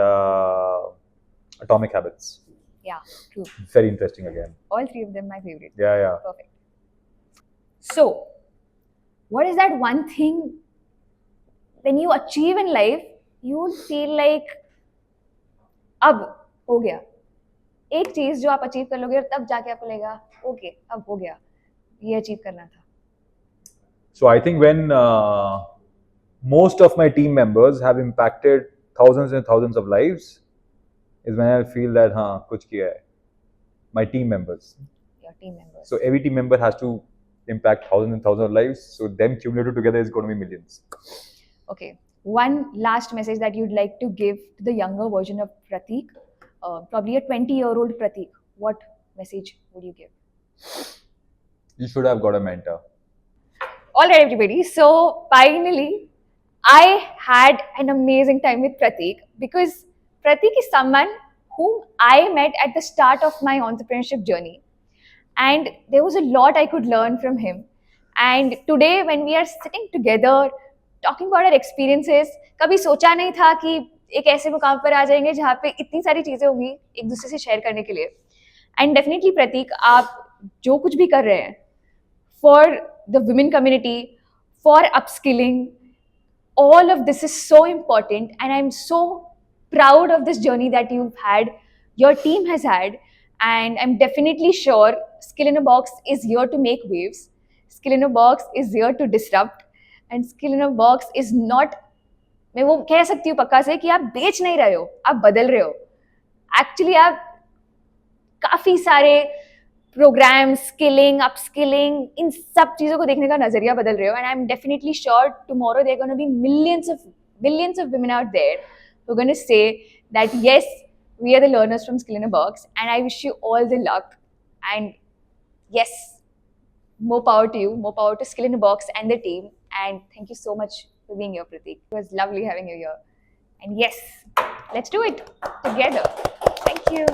Atomic Habits. Yeah, true. Very interesting again. All 3 of them my favorite. Yeah. Perfect. So, what is that one thing when you achieve in life, you would feel like, अब हो गया. एक चीज जो आप achieve कर लोगे और तब जाके आपको लगेगा ओके अब हो गया, ये अचीव करना था. So I think when most of my team members have impacted thousands and thousands of lives is when I feel that kuch kiya hai. My team members. Your team members. So every team member has to impact thousands and thousands of lives. So them cumulative together is going to be millions. Okay. One last message that you'd like to give to the younger version of Prateek, probably a 20-year-old Prateek. What message would you give? You should have got a mentor. All right, everybody. So finally, I had an amazing time with Prateek because Prateek is someone whom I met at the start of my entrepreneurship journey. And there was a lot I could learn from him. And today, when we are sitting together, talking about our experiences, कभी सोचा नहीं था कि एक ऐसे मुकाम पर आ जाएंगे जहाँ पे इतनी सारी चीज़ें होंगी एक दूसरे से शेयर करने के लिए. एंड डेफिनेटली प्रतीक, आप जो कुछ भी कर रहे हैं for the women community, for upskilling, all of this is so important, and I'm so proud of this journey that you've had, your team has had, and I'm definitely sure Skillinabox is here to make waves. Skillinabox is here to disrupt, and Skillinabox is not, मैं वो कह सकती हूँ पक्का से कि आप बेच नहीं रहे हो, आप बदल रहे हो. एक्चुअली आप काफ़ी सारे प्रोग्राम, स्किलिंग, अपस्किलिंग, इन सब चीज़ों को देखने का नज़रिया बदल रहे हो. And I am definitely sure tomorrow there gonna be millions of women out there who are going to say that yes, we are the learners from Skillinabox, and I wish you all the luck. And yes, more power to you, more power to Skillinabox and the team. And thank you so much for being here, Prateek. It was lovely having you here. And yes, let's do it together. Thank you.